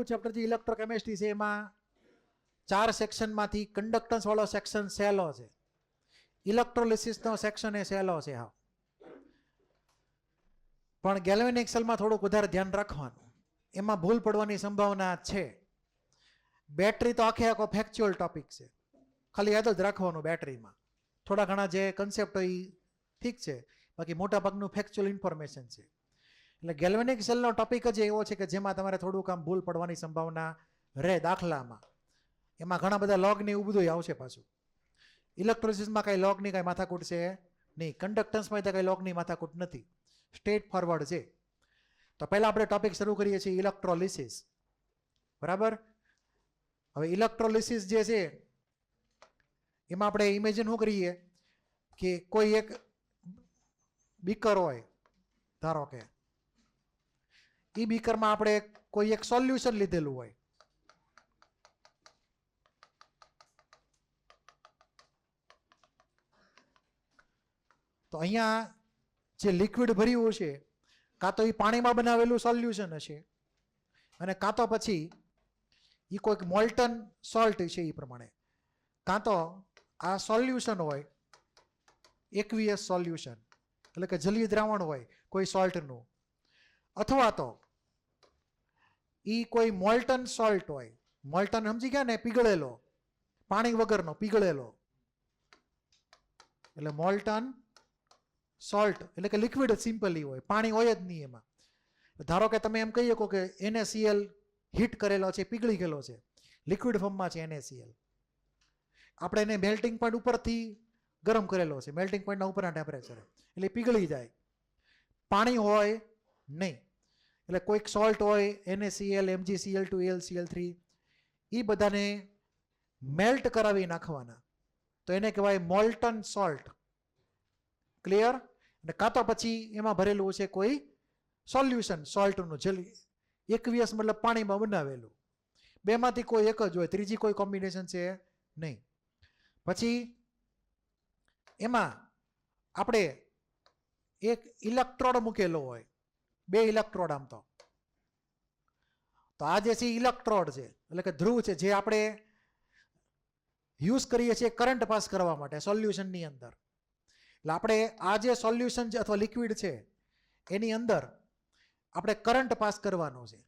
પહેલું ચેપ્ટર જે ઇલેક્ટ્રોકેમિસ્ટ્રી છે એમાં 4 સેક્શનમાંથી કન્ડક્ટન્સ વાળો સેક્શન સહેલો છે, ઇલેક્ટ્રોલિસિસનો સેક્શન એ સહેલો છે. હા, પણ ગેલ્વેનિક સેલમાં થોડુંક વધારે ધ્યાન રાખવાનું, એમાં ભૂલ પડવાની સંભાવના છે. બેટરી તો આખો ફેક્ચ્યુઅલ ટોપિક છે, ખાલી યાદ જ રાખવાનું. બેટરીમાં થોડા ઘણા જે કન્સેપ્ટ હોય એ ઠીક છે, બાકી મોટાભાગનું ફેક્ચ્યુઅલ ઇન્ફોર્મેશન છે. એટલે ગેલ્વેનિક સેલનો ટોપિક જ એવો છે કે જેમાં તમારે થોડુંક આમ ભૂલ પડવાની સંભાવના રહે. દાખલામાં એમાં ઘણા બધા લોગને એવું બધું આવશે પાછું. ઇલેક્ટ્રોલિસિસમાં કાંઈ લોગની કાંઈ માથાકૂટ છે નહીં, કન્ડક્ટન્સમાં કાંઈ લોગની માથાકૂટ નથી, સ્ટ્રેટ ફોરવર્ડ છે. તો પહેલાં આપણે ટોપિક શરૂ કરીએ છીએ ઇલેક્ટ્રોલિસિસ. બરાબર. હવે ઇલેક્ટ્રોલિસિસ જે છે એમાં આપણે ઇમેજિન શું કરીએ કે કોઈ એક બીકર હોય, ધારો કે એ બીકરમાં આપણે કોઈ એક સોલ્યુશન લીધેલું હોય. તો અહીંયા જે લિક્વિડ ભર્યું છે કાં તો એ પાણીમાં બનાવેલું સોલ્યુશન હશે, અને કાં તો પછી એ કોઈક મોલ્ટન સોલ્ટ છે એ પ્રમાણે, કાં તો આ સોલ્યુશન હોય એક્વિયસ સોલ્યુશન, એટલે કે જલીય દ્રાવણ હોય કોઈ સોલ્ટનું, અથવા તો એ કોઈ મોલ્ટન સોલ્ટ હોય. મોલ્ટન સમજી ગયા ને, પીગળેલો, પાણી વગરનો પીગળેલો, એટલે મોલ્ટન સોલ્ટ એટલે કે લિક્વિડ સિમ્પલી હોય, પાણી હોય જ નહીં એમાં. ધારો કે તમે એમ કહી શકો કે NaCl હીટ કરેલો છે, પીગળી ગયેલો છે, લિક્વિડ ફોર્મમાં છે NaCl. આપણે એને મેલ્ટિંગ પોઈન્ટ ઉપરથી ગરમ કરેલો છે, મેલ્ટિંગ પોઈન્ટના ઉપરના ટેમ્પરેચરે, એટલે પીગળી જાય, પાણી હોય નહીં. એટલે કોઈક સોલ્ટ હોય NaCl, MgCl2, AlCl3, એ બધાને મેલ્ટ કરાવી નાખવાના, તો એને કહેવાય મોલ્ટન સોલ્ટ. ક્લિયર? અને કાં તો પછી એમાં ભરેલું છે કોઈ સોલ્યુશન સોલ્ટનું, જલી એકવિયસ મતલબ પાણીમાં બનાવેલું. બેમાંથી કોઈ એક જ હોય, ત્રીજી કોઈ કોમ્બિનેશન છે નહીં. પછી એમાં આપણે એક ઇલેક્ટ્રોડ મૂકેલો હોય, 2 ઇલેક્ટ્રોડ. આમ તો આ જે છે ઇલેક્ટ્રોડ છે, એટલે કે ધ્રુવ છે, જે આપણે યુઝ કરીએ છીએ કરંટ પાસ કરવા માટે સોલ્યુશનની અંદર. એટલે આપણે આ જે સોલ્યુશન છે અથવા લિક્વિડ છે એની અંદર આપણે કરંટ પાસ કરવાનો છે,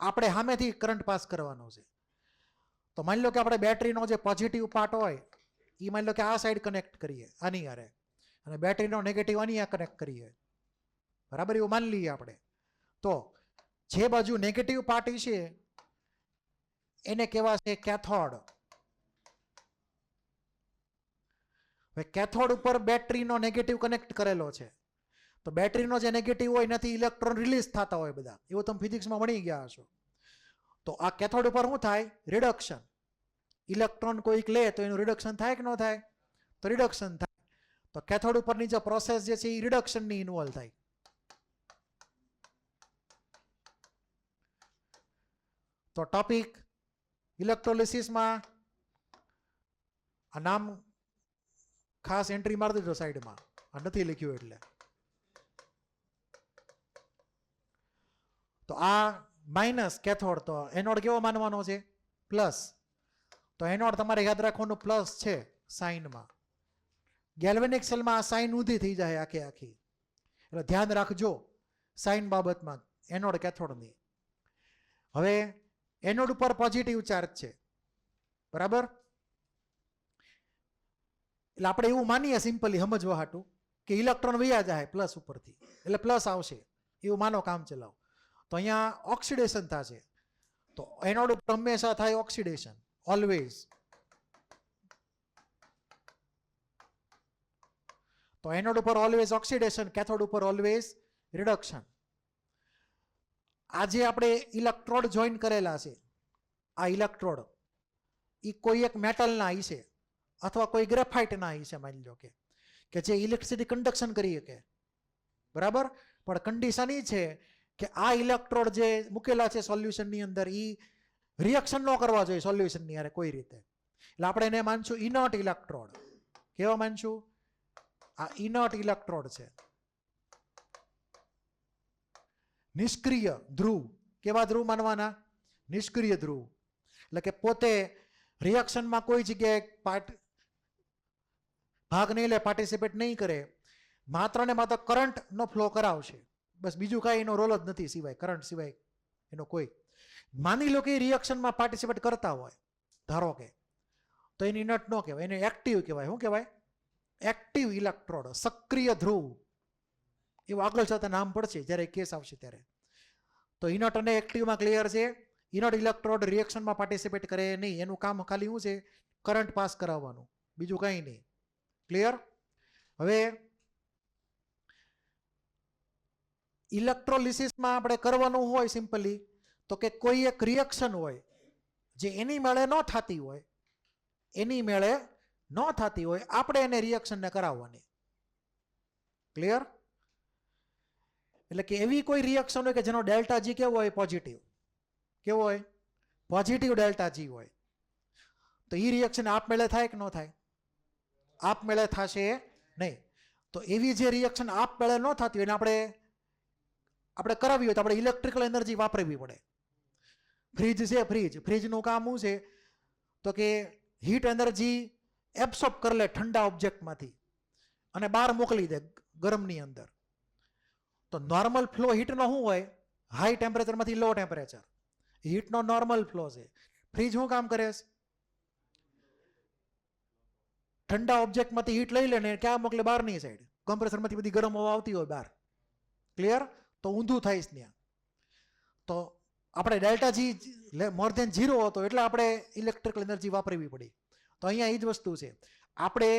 આપણે સામેથી કરંટ પાસ કરવાનો છે. તો માની લો કે આપણે બેટરીનો જે પોઝિટિવ પાર્ટ હોય એ માની લો કે આ સાઈડ કનેક્ટ કરીએ આની હારે, અને બેટરીનો નેગેટિવ આની આ કનેક્ટ કરીએ. બરાબર, એવું માની લઈએ આપણે. તો જે બાજુ નેગેટિવ પાર્ટ છે એને કહેવાશે કેથોડ. હવે કેથોડ ઉપર બેટરીનો નેગેટિવ કનેક્ટ કરેલો છે, તો બેટરીનો જે નેગેટિવ હોય એનાથી ઇલેક્ટ્રોન રિલીઝ થતા હોય બધા, એવું તમે ફિઝિક્સમાં ભણી ગયા હશો. તો આ કેથોડ ઉપર શું થાય? રિડક્શન. ઇલેક્ટ્રોન કોઈક લે તો એનું રિડક્શન થાય કે ન થાય? તો રિડક્શન થાય. તો કેથોડ ઉપરની જે પ્રોસેસ જે છે એ રિડક્શનની ઇન્વોલ્વ થાય. તો ટોપિક ઇલેક્ટ્રોલિસિસમાં આ નામ ખાસ એન્ટ્રી મારી દીધો સાઈડમાં, આ નથી લખ્યું એટલે. તો આ માઇનસ કેથોડ, તો એનોડ કેવો માનવાનો છે? પ્લસ. તો એનોડ તમારે યાદ રાખવાનું પ્લસ છે સાઇનમાં. ગેલ્વેનિક સેલમાં આ સાઇન ઊંધી થઈ જાય આખે આખી, એટલે ધ્યાન રાખજો સાઇન બાબતમાં એનોડ કેથોડની. હવે એનોડ ઉપર પોઝિટિવ ચાર્જ છે, બરાબર. એટલે આપણે એવું માનીએ સિમ્પલી સમજવા હાટું કે ઇલેક્ટ્રોન વયા જાય પ્લસ ઉપરથી, એટલે પ્લસ આવશે એવું માનો, કામ ચલાવો. તો અહીંયા ઓક્સિડેશન થશે. તો એનોડ ઉપર હંમેશા થાય ઓક્સિડેશન, ઓલવેઝ. તો એનોડ ઉપર ઓલવેઝ ઓક્સિડેશન, કેથોડ ઉપર ઓલવેઝ રિડક્શન. આજે આપણે ઇલેક્ટ્રોડ જોઈન કરેલા છે, આ ઇલેક્ટ્રોડ એ કોઈ એક મેટલના હશે અથવા કોઈ ગ્રેફાઇટના હશે, માની લો કે જે ઇલેક્ટ્રિસિટી કન્ડક્શન કરી શકે. બરાબર. પણ કન્ડિશન એ છે કે આ ઇલેક્ટ્રોડ જે મૂકેલા છે સોલ્યુશનની અંદર એ રિએક્શન ન કરવા જોઈએ સોલ્યુશનની હારે કોઈ રીતે. એટલે આપણે એને માનશું ઇનર્ટ ઇલેક્ટ્રોડ. કેવા માનશું? આ ઇનર્ટ ઇલેક્ટ્રોડ છે. નિષ્ક્રિય ધ્રુવ. કેવા ધ્રુવ માનવાના? નિષ્ક્રિય ધ્રુવ એટલે કે પોતે રિએક્શનમાં કોઈ જગ્યાએ ભાગ નહીં લે, પાર્ટિસિપેટ નહીં કરે, માત્ર ને માત્ર કરંટનો ફ્લો કરાવશે, બસ બીજું કાંઈ એનો રોલ જ નથી સિવાય કરંટ સિવાય એનો કોઈ. માની લો કે એ રિએક્શનમાં પાર્ટિસિપેટ કરતા હોય ધારો કે, તો એને ઇનર્ટ ન કહેવાય, એને એક્ટિવ કહેવાય. શું કહેવાય? એક્ટિવ ઇલેક્ટ્રોડ, સક્રિય ધ્રુવ. એવું આગળ જતા નામ પડશે જ્યારે કેસ આવશે ત્યારે. તો ઇનર્ટ અને એક્ટિવમાં ક્લિયર છે. ઇનર્ટ ઇલેક્ટ્રોડ રિએક્શનમાં પાર્ટિસિપેટ કરે નહીં, એનું કામ ખાલી શું છે? કરંટ પાસ કરાવવાનું, બીજું કંઈ નહીં. ક્લિયર? હવે ઇલેક્ટ્રોલિસિસમાં આપણે કરવાનું હોય સિમ્પલી તો કે કોઈ એક રિએક્શન હોય જે એની મેળે ન થતી હોય, આપણે એને રિએક્શનને કરાવવાની. ક્લિયર? એટલે કે એવી કોઈ રિએક્શન હોય કે જેનો ડેલ્ટા જી કેવો હોય? પોઝિટિવ. કેવો હોય? પોઝિટિવ ડેલ્ટા જી હોય. તો એ રિએક્શન આપમેળે થાય કે ન થાય? આપમેળે થશે નહીં. તો એવી જે રિએક્શન આપમેળે ન થતી હોય એને આપણે કરાવી હોય તો આપણે ઇલેક્ટ્રિકલ એનર્જી વાપરવી પડે. ફ્રીજ છે, ફ્રીજનું કામ શું છે? તો કે હીટ એનર્જી એબ્સોર્બ કરી લે ઠંડા ઓબ્જેક્ટમાંથી અને બહાર મોકલી દે ગરમની અંદર. તો નોર્મલ ફ્લો હીટનો શું હોય? હાઈ ટેમ્પરેચરમાંથી લો ટેમ્પરેચર, હીટનો નોર્મલ ફ્લો છે. ફ્રીજ શું કામ કરે છે? ઠંડા ઓબ્જેક્ટમાંથી હીટ લઈ લે ને ક્યાં મોકલે? બહારની સાઈડ. કમ્પ્રેસરમાંથી બધી ગરમ હવા આવતી હોય બહાર. ક્લિયર? તો ઊંધું થાય છે ત્યાં. તો આપણે ડેલ્ટા જી મોર ધેન 0 હતો એટલે આપણે ઇલેક્ટ્રિકલ એનર્જી વાપરવી પડી. તો અહીંયા એ જ વસ્તુ છે, આપણે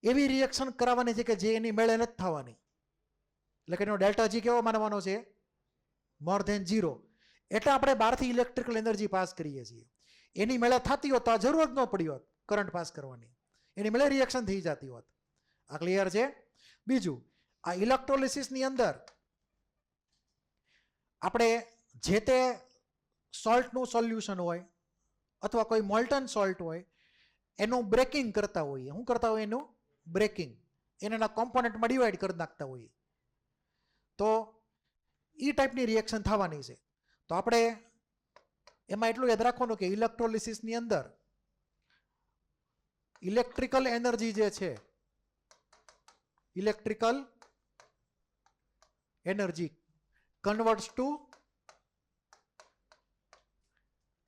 એવી રિએક્શન કરાવવાની છે કે જે એની મેળે નથી થવાની. એટલે કે એનો ડેલ્ટા જી કેવો માનવાનો છે? More than 0. એટલે આપણે બહારથી ઇલેક્ટ્રિકલ એનર્જી પાસ કરીએ છીએ. એની મેળે થતી હોત તો આ જરૂર જ ન પડી હોત કરંટ પાસ કરવાની, એની મેળે રિએક્શન થઈ જતી હોત. આ ક્લિયર છે? બીજું, આ ઇલેક્ટ્રોલિસિસની અંદર આપણે જે તે સોલ્ટનું સોલ્યુશન હોય અથવા કોઈ મોલ્ટન સોલ્ટ હોય એનું બ્રેકિંગ કરતા હોઈએ. શું કરતા હોય? એનું બ્રેકિંગ. એના કોમ્પોનન્ટમાં ડિવાઈડ કરી નાખતા હોઈએ. તો એ ટાઈપની રિએક્શન થવાની છે. તો આપણે એમાં એટલું યાદ રાખવાનું કે ઇલેક્ટ્રોલિસિસની અંદર ઇલેક્ટ્રિકલ એનર્જી જે છે, electrical energy converts to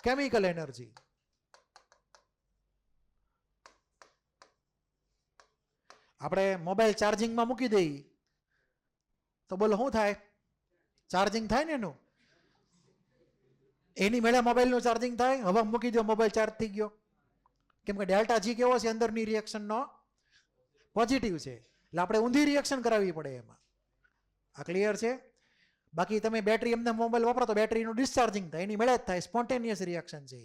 chemical energy. આપણે મોબાઈલ ચાર્જિંગમાં મૂકી દઈએ તો બોલો શું થાય? ચાર્જિંગ થાય ને એનું. એની મેળે મોબાઈલનું ચાર્જિંગ થાય. હવા મૂકી દો, મોબાઈલ ચાર્જ થઈ ગયો. કેમ કે ડેલ્ટા જી કેવો છે? અંદરની રિએક્શનનો પોઝિટિવ છે. એટલે આપણે ઊંધી રિએક્શન કરાવવી પડે એમાં. આ ક્લિયર છે? બાકી તમે બેટરી એમને મોબાઈલ વાપરો તો બેટરીનું ડિસ્ચાર્જિંગ થાય, એની મેળે જ થાય. સ્પોન્ટેનિયસ રિએક્શન છે,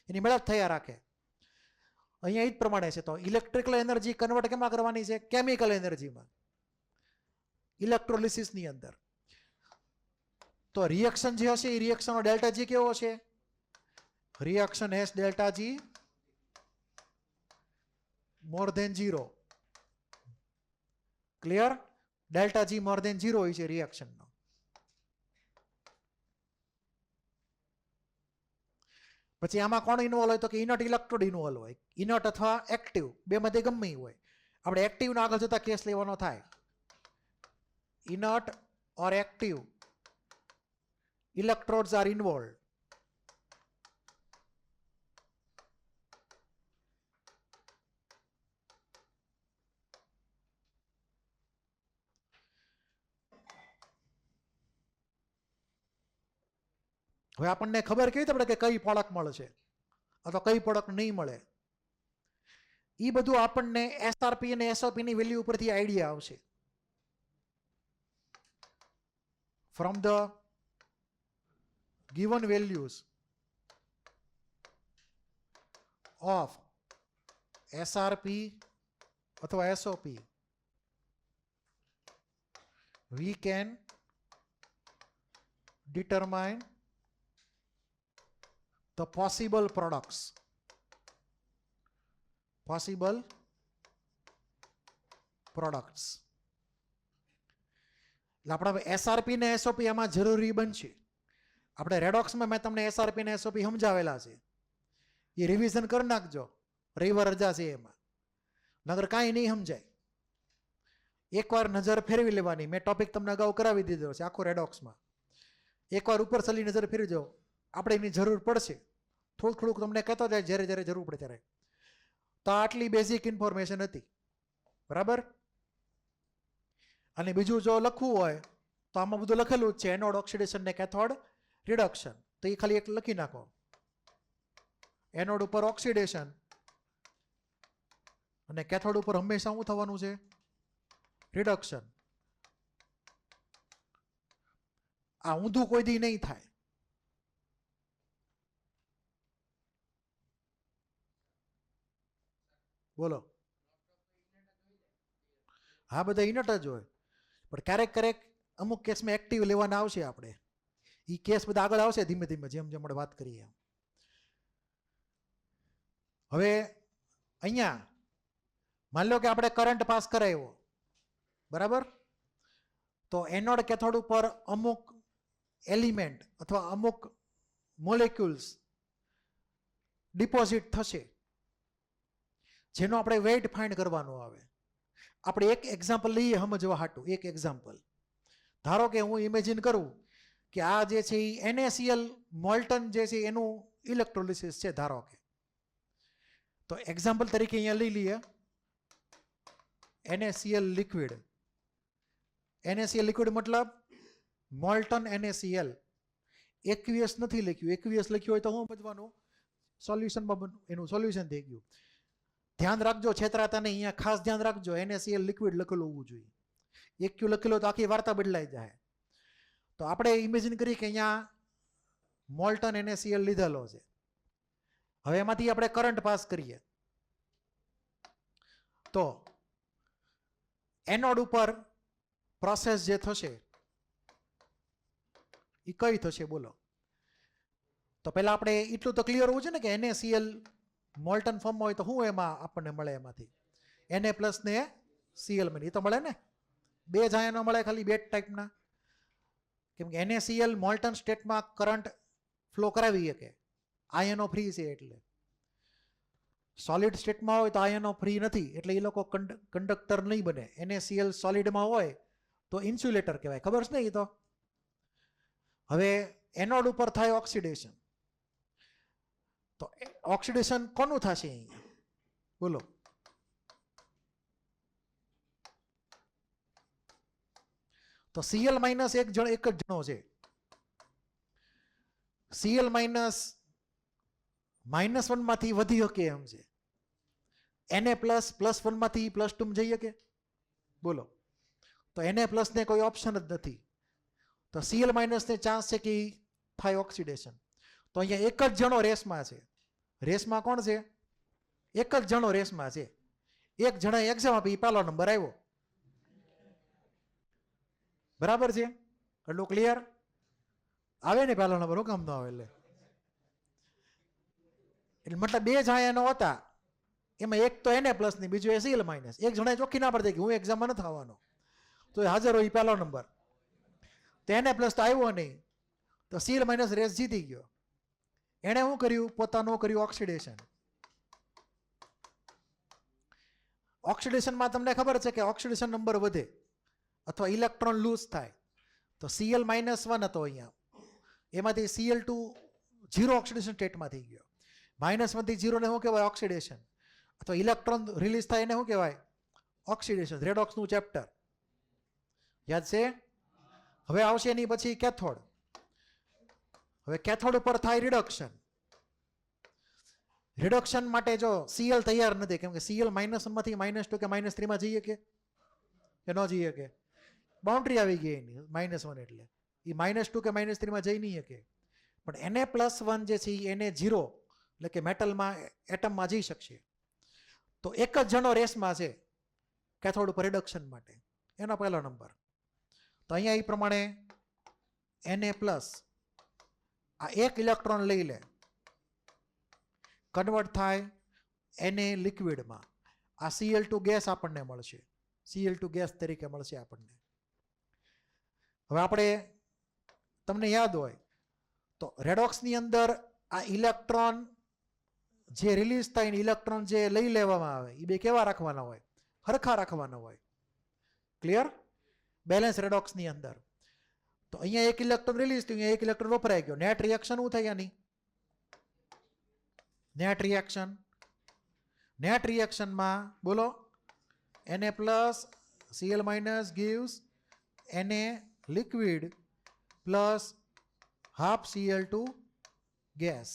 એની મેળે જ થયા રાખે. અહીંયા એ જ પ્રમાણે છે. તો ઇલેક્ટ્રિકલ એનર્જી કન્વર્ટ કેમાં કરવાની છે? કેમિકલ એનર્જીમાં, ઇલેક્ટ્રોલિસિસની અંદર. તો રિએક્શન જે હશે એ રિએક્શનનો ડેલ્ટા જી કેવો છે? Reaction has delta G more than 0. Clear? Delta G more than 0 હોય છે રિએક્શનનો. પછી આમાં કોણ ઇન્વોલ્વ હોય? તો કે ઇનર્ટ ઇલેક્ટ્રોડ ઇન્વોલ્વ હોય. ઇનર્ટ અથવા એક્ટિવ, બેમાંથી ગમે હોય. આપણે એક્ટિવનો આગળ જતા કેસ લેવાનો થાય. Inert or active electrodes are involved. હવે આપણને ખબર કેવી રીતે પડે કે કઈ પ્રોડક્ટ મળશે અથવા કઈ પ્રોડક્ટ નહીં મળે? એ બધું આપણને એસઆરપી અને એસઓપી ની વેલ્યુ ઉપરથી આઈડિયા આવશે. From the given values of SRP અથવા SOP, we can determine the possible products. Possible products. એટલે આપણે SRP ને SOP આમાં જરૂરી બનશે. આપણે રેડોક્સમાં મેં તમને SRP ને SOP સમજાવેલા છે, એ રિવિઝન કરી નાખજો, રવિવાર રજા છે એમાં, નગર કાંઈ નહીં સમજાય. એકવાર નજર ફેરવી લેવાની, મેં ટોપિક તમને અગાઉ કરાવી દીધો છે આખો રેડોક્સમાં. એકવાર ઉપર ચલી નજર ફેરવજો, આપણે એની જરૂર પડશે, થોડુંક તમને કહેતો જાય જ્યારે જ્યારે જરૂર પડે ત્યારે. તો આટલી બેઝિક ઇન્ફોર્મેશન હતી, બરાબર. અને બીજું જો લખવું હોય તો આમાં બધું લખેલું જ છે, એનોડ ઓક્સિડેશન ને કેથોડ રિડક્શન. તો એ ખાલી એક લખી નાખો, એનોડ ઉપર ઓક્સિડેશન અને કેથોડ ઉપર હંમેશા શું થવાનું છે? રિડક્શન. આ ઊંધું કોઈ દી નહીં થાય. બોલો. હા, બધા ઇનટ જ હોય, પણ ક્યારેક અમુક કેસમાં એક્ટિવ લેવાના આવશે. આપણે એ કેસ બધા આગળ આવશે ધીમે ધીમે, જેમ જેમ આપણે વાત કરીએ. હવે અહીંયા માની લો કે આપણે કરંટ પાસ કરાવ્યો, બરાબર. તો એનોડ કેથોડ ઉપર અમુક એલિમેન્ટ અથવા અમુક મોલેક્યુલ્સ ડિપોઝિટ થશે, જેનો આપણે વેઇટ ફાઇન્ડ કરવાનો આવે. આપણે એક એક્ઝામ્પલ લઈએ સમજવા હાટું. એક એક્ઝામ્પલ ધારો કે હું ઇમેજિન કરું કે આ જે છે એ NaCl મોલ્ટન જે છે એનું ઇલેક્ટ્રોલિસિસ છે, ધારો કે. તો એક્ઝામ્પલ તરીકે અહીંયા લઈ લઈએ NaCl લિક્વિડ. NaCl લિક્વિડ મતલબ મોલ્ટન NaCl. એક્વિયસ નથી લખ્યું, એક્વિયસ લખ્યું હોય તો શું સમજવાનું? સોલ્યુશનમાં એનું સોલ્યુશન થઈ ગયું. ધ્યાન રાખજો, છેતરાતા નહીં. અહીંયા ખાસ ધ્યાન રાખજો, NaCl લિક્વિડ લખેલું હોવું જોઈએ. એક્યુ લખેલો તો આખી વાર્તા બદલાઈ જાય. તો આપણે ઇમેજિન કરીએ કે અહીંયા મોલ્ટન NaCl લીધેલો છે. હવે એમાંથી આપણે કરંટ પાસ કરીએ તો એનોડ ઉપર પ્રોસેસ જે થશે એ કઈ થશે બોલો? તો પહેલા આપણે એટલું તો ક્લિયર હોવું છે ને કે NaCl મોલ્ટન ફોર્મમાં હોય તો શું એમાં આપણને મળે? એમાંથી Na+ ને Cl મળે. એ તો મળે ને, બે જ આયનો મળે, ખાલી બે ટાઈપના. કેમ કે NaCl મોલ્ટન સ્ટેટમાં કરંટ ફ્લો કરાવી શકે, આયનો ફ્રી છે. એટલે સોલિડ સ્ટેટમાં હોય તો આયનો ફ્રી નથી, એટલે એ લોકો કંડક્ટર નહીં બને. NaCl સોલિડમાં હોય તો ઇન્સ્યુલેટર કહેવાય, ખબર છે ને એ તો. હવે એનોડ ઉપર થાય ઓક્સિડેશન, તો ઓક્સિડેશન કોનું થશે અહીંયા બોલો? તો Cl- એક જ જણો છે. Cl- -1 માંથી વધી શકે એમ છે. Na+ +1 માંથી +2 જઈ શકે બોલો? તો Na+ ને કોઈ ઓપ્શન જ નથી. તો Cl- ને ચાન્સ છે કે થાય ઓક્સિડેશન. તો અહીંયા એક જ જણો રેસમાં છે. રેસમાં કોણ છે? એક જ જણો રેસમાં છે. એક જણા એક્ઝામ આપી, પહેલો નંબર આવ્યો, બરાબર છે? એટલું ક્લિયર? આવે ને પહેલો નંબર, હું કામ ન આવે? એટલે મતલબ બે જ આયનો હતા, એમાં એક તો Na+ ની, બીજું Cl-. એક જણા ચોખ્ખી ના પડતી કે હું એક્ઝામમાં નથી આવવાનો, તો હાજર હોય પહેલો નંબર. તો Na+ તો આવ્યો નહીં, તો Cl- રેસ જીતી ગયો. એણે શું કર્યું? પોતાનું કર્યું ઓક્સિડેશન. ઓક્સિડેશનમાં તમને ખબર છે કે ઓક્સિડેશન નંબર વધે અથવા ઇલેક્ટ્રોન લૂઝ થાય. તો Cl- 1 હતો અહીંયા, એમાંથી Cl2 0 ઓક્સિડેશન સ્ટેટમાં થઈ ગયો. -1 થી 0 ને શું કહેવાય? ઓક્સિડેશન. અથવા ઇલેક્ટ્રોન રિલીઝ થાય એને શું કહેવાય? ઓક્સિડેશન. રેડોક્સનું ચેપ્ટર યાદ છે? હવે આવશે એની પછી કેથોડ. હવે કેથોડ ઉપર થાય રિડક્શન. રિડક્શન માટે જો Cl તૈયાર નથી, કેમ કે Cl -1 માંથી -2 કે -3 માં જઈએ કે ન જઈએ? કે બાઉન્ડ્રી આવી ગઈ એની -1, એટલે એ -2 કે -3 માં જઈ નહીં શકે. પણ Na+1 જે છે એને 0 એટલે કે મેટલમાં એટમમાં જઈ શકશે. તો એક જ જણો રેસમાં છે કેથોડ ઉપર રિડક્શન માટે, એનો પહેલો નંબર. તો અહીંયા એ પ્રમાણે Na+ આ એક ઇલેક્ટ્રોન લઈ લે, કન્વર્ટ થાય Na લિક્વિડમાં. આ Cl2 ગેસ આપણને મળશે, Cl2 ગેસ તરીકે મળશે આપણને. હવે આપણે તમને યાદ હોય તો રેડોક્સની અંદર આ ઇલેક્ટ્રોન જે રિલીઝ થાય ઇલેક્ટ્રોન જે લઈ લેવામાં આવે એ બે કેવા રાખવાના હોય? હરખા રાખવાના હોય. ક્લિયર? બેલેન્સ રેડોક્સની અંદર. તો અહીંયા એક ઇલેક્ટ્રોન રિલીઝ થયું, અહીંયા એક ઇલેક્ટ્રોન વપરાઈ ગયો. નેટ રિએક્શન શું થાય આની? નેટ રિએક્શનમાં બોલો, Na+Cl- gives Na liquid plus half Cl2 gas.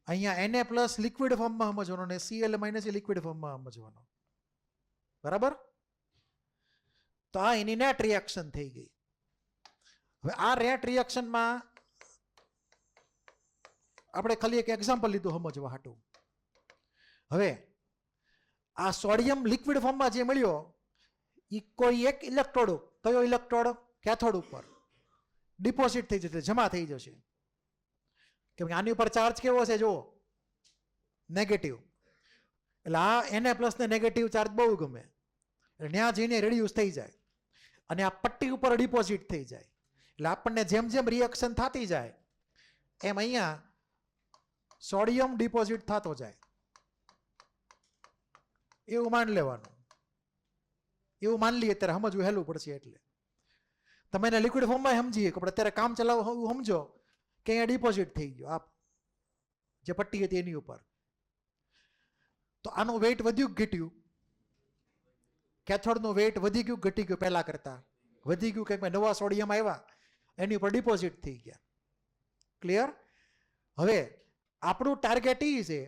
અહીંયા Na+ લિક્વિડ ફોર્મમાં સમજવાનો અને Cl- એ લિક્વિડ ફોર્મમાં સમજવાનો. બરાબર? તો આ એની નેટ રિએક્શન થઈ ગઈ. હવે આ નેટ રિએક્શનમાં આપણે ખાલી એક એક્ઝામ્પલ લીધું સમજવા હાટું. હવે આ સોડિયમ લિક્વિડ ફોર્મમાં જે મળ્યો એ કોઈ એક ઇલેક્ટ્રોડ, કયો ઇલેક્ટ્રોડ? કેથોડ ઉપર ડિપોઝિટ થઈ જશે, જમા થઈ જશે. કેમ કે આની ઉપર ચાર્જ કેવો છે જુઓ, નેગેટિવ. એટલે આ Na+ ને નેગેટિવ ચાર્જ બહુ ગમે, એટલે ત્યાં જઈને રેડ્યુસ થઈ જાય અને આ પટ્ટી ઉપર ડિપોઝિટ થઈ જાય. એટલે આપણને જેમ જેમ રિએક્શન થતી જાય એમ અહીંયા સોડિયમ ડિપોઝિટ થતો જાય. એવું માન લેવાનું. એવું માન લઈએ ત્યારે સમજવું હેલું પડશે. એટલે તમે એને લિક્વિડ ફોર્મમાં સમજીએ કે અત્યારે કામ ચલાવવું સમજો કે અહીંયા ડિપોઝિટ થઈ ગયો આપ જે પટ્ટી હતી એની ઉપર. તો આનું વેઇટ વધ્યું ઘટ્યું? કેથોડનું વેઇટ વધી ગયું ઘટી ગયું? પહેલા કરતા વધી ગયું. કંઈક નવા સોડિયમ આવ્યા એની ઉપર ડિપોઝિટ થઈ ગયા. ક્લિયર? હવે આપણું ટાર્ગેટ એ છે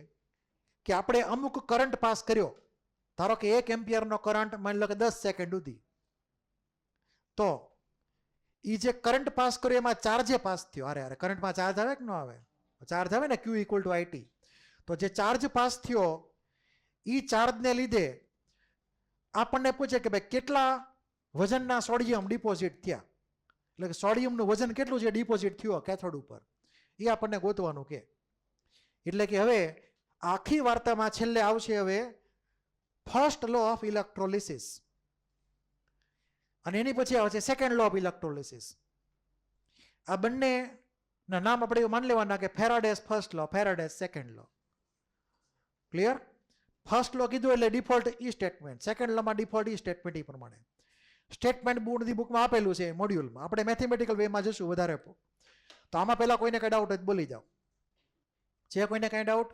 કે આપણે અમુક કરંટ પાસ કર્યો, ધારો કે 1 એમ્પિયરનો કરંટ માની લો કે 10 સેકન્ડ સુધી. તો એ જે કરંટ પાસ કર્યો એમાં ચાર્જે પાસ થયો. અરે કરંટમાં ચાર્જ આવે કે ન આવે? ચાર્જ આવે ને, Q = IT. તો જે ચાર્જ પાસ થયો એ ચાર્જને લીધે આપણને પૂછે કે ભાઈ કેટલા વજનના સોડિયમ ડિપોઝિટ થયા, એટલે કે સોડિયમનું વજન કેટલું છે ડિપોઝિટ થયો કેથોડ ઉપર, એ આપણને ગોતવાનું કે. એટલે કે હવે આખી વાર્તામાં છેલ્લે આવશે હવે ફર્સ્ટ લો ઓફ ઇલેક્ટ્રોલિસિસ અને એની પછી આવશે સેકન્ડ લો ઓફ ઇલેક્ટ્રોલિસિસ. આ બંનેના નામ આપણે એવું માની લેવાના કે ફેરાડેસ ફર્સ્ટ લો, ફેરાડેસ સેકન્ડ લો. ક્લિયર? ફર્સ્ટ લો કીધું એટલે ડિફોલ્ટ ઈ સ્ટેટમેન્ટ, સેકન્ડ લોમાં ડિફોલ્ટ ઈ સ્ટેટમેન્ટ. એ પ્રમાણે સ્ટેટમેન્ટ બોર્ડની બુકમાં આપેલું છે મોડ્યુલમાં. આપણે મેથેમેટિકલ વેમાં જશું વધારે. તો આમાં પહેલા કોઈને કઈ ડાઉટ હોય બોલી જાઓ. છે કોઈને કઈ ડાઉટ?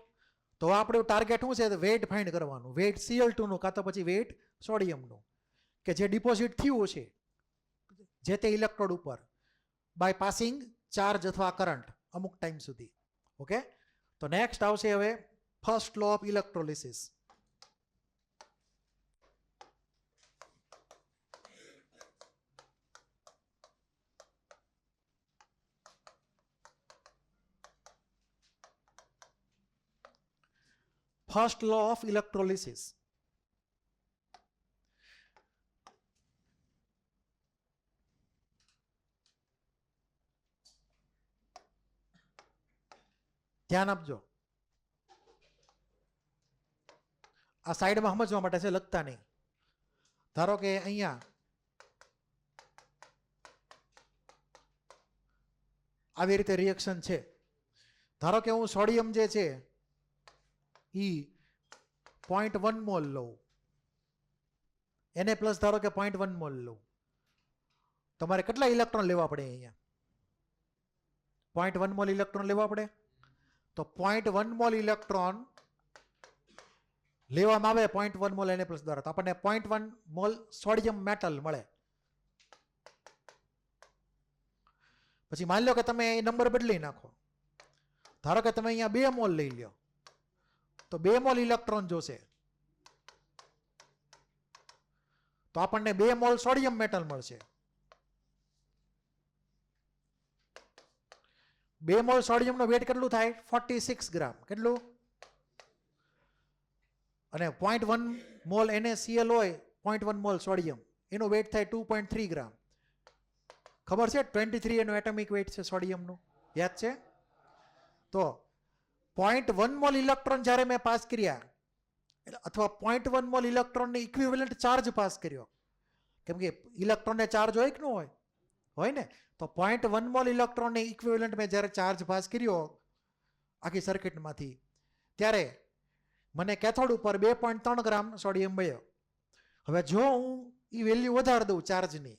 તો આપણું ટાર્ગેટ શું છે? વેઇટ ફાઇન્ડ કરવાનું. વેઇટ Cl2 નું કાં તો પછી વેઇટ સોડિયમનું કે જે ડિપોઝિટ થયું છે જે તે ઇલેક્ટ્રોડ ઉપર બાય પાસિંગ ચાર્જ અથવા કરંટ અમુક ટાઈમ સુધી. ઓકે, તો નેક્સ્ટ આવશે હવે first law of electrolysis. First law of electrolysis. ધ્યાન આપજો. આ સાઈડમાં સમજવા માટે છે, લખતા નહીં. ધારો કે અહીંયા આવી રીતે રિએક્શન છે. ધારો કે હું સોડિયમ જે છે એ 0.1 મોલ લઉં, Na+ ધારો કે 0.1 મોલ લઉં. તમારે કેટલા ઇલેક્ટ્રોન લેવા પડે? અહીંયા 0.1 મોલ ઇલેક્ટ્રોન લેવા પડે. તો 0.1 મોલ ઇલેક્ટ્રોન લેવામાં આવે 0.1 મોલ Na+ દ્વારા, તો આપણને 0.1 મોલ સોડિયમ મેટલ મળે. પછી માની લો કે તમે એ નંબર બદલી નાખો. ધારો કે તમે અહીંયા 2 મોલ લઈ લો, તો 2 મોલ ઇલેક્ટ્રોન જોશે, તો આપણને 2 મોલ સોડિયમ મેટલ મળશે. 2 મોલ સોડિયમનો વેટ કેટલું થાય? 46 ગ્રામ. કેટલું? અને 0.1 મોલ NaCl હોય, 0.1 મોલ સોડિયમ, એનો વેટ થાય 2.3 ગ્રામ. ખબર છે? 23 એનો એટમિક વેટ છે સોડિયમનું, યાદ છે? તો 0.1 મોલ ઇલેક્ટ્રોન જ્યારે મેં પાસ કર્યા, અથવા 0.1 મોલ ઇલેક્ટ્રોનને ઇક્વિવેલન્ટ ચાર્જ પાસ કર્યો, કેમ કે ઇલેક્ટ્રોનને ચાર્જ હોય કે ન હોય? હોય ને? તો 0.1 મોલ ઇલેક્ટ્રોનને ઇક્વિવેલન્ટ મેં જ્યારે ચાર્જ પાસ કર્યો આખી સર્કિટમાંથી ત્યારે મને કેથોડ ઉપર 2.3 ગ્રામ સોડિયમ મળ્યો. હવે જો હું એ વેલ્યુ વધારી દઉં ચાર્જની,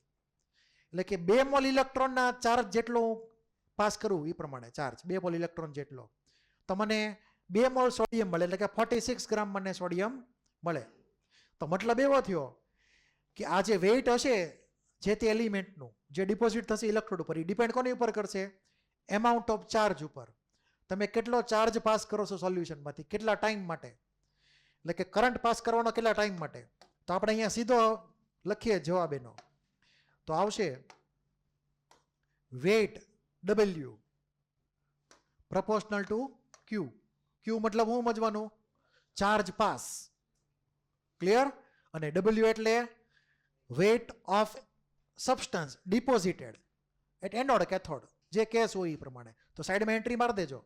એટલે કે 2 મોલ ઇલેક્ટ્રોનના ચાર્જ જેટલો હું પાસ કરું એ પ્રમાણે ચાર્જ 2 મોલ ઇલેક્ટ્રોન જેટલો, તો મને 2 મોલ સોડિયમ મળે, એટલે કે 46 ગ્રામ મને સોડિયમ મળે. તો મતલબ એવો થયો કે આ જે વેઇટ હશે જે તે એલિમેન્ટનું જે ડિપોઝિટ થશે ઇલેક્ટ્રોડ ઉપર, એ ડિપેન્ડ કોની ઉપર કરશે? એમાઉન્ટ ઓફ ચાર્જ ઉપર. તમે કેટલો ચાર્જ પાસ કરો છો સોલ્યુશનમાંથી, કેટલા ટાઈમ માટે, એટલે કે કરંટ પાસ કરવાનો કેટલા ટાઈમ માટે. તો આપણે અહીંયા સીધો લખીએ જવાબ એનો, તો આવશે weight W proportional to Q. Q મતલબ હું સમજવાનું? Charge pass. ક્લિયર? અને W એટલે weight of substance deposited at anode cathode, જે કેસ હોય એ પ્રમાણે. તો સાઈડમાં એન્ટ્રી મારી દેજો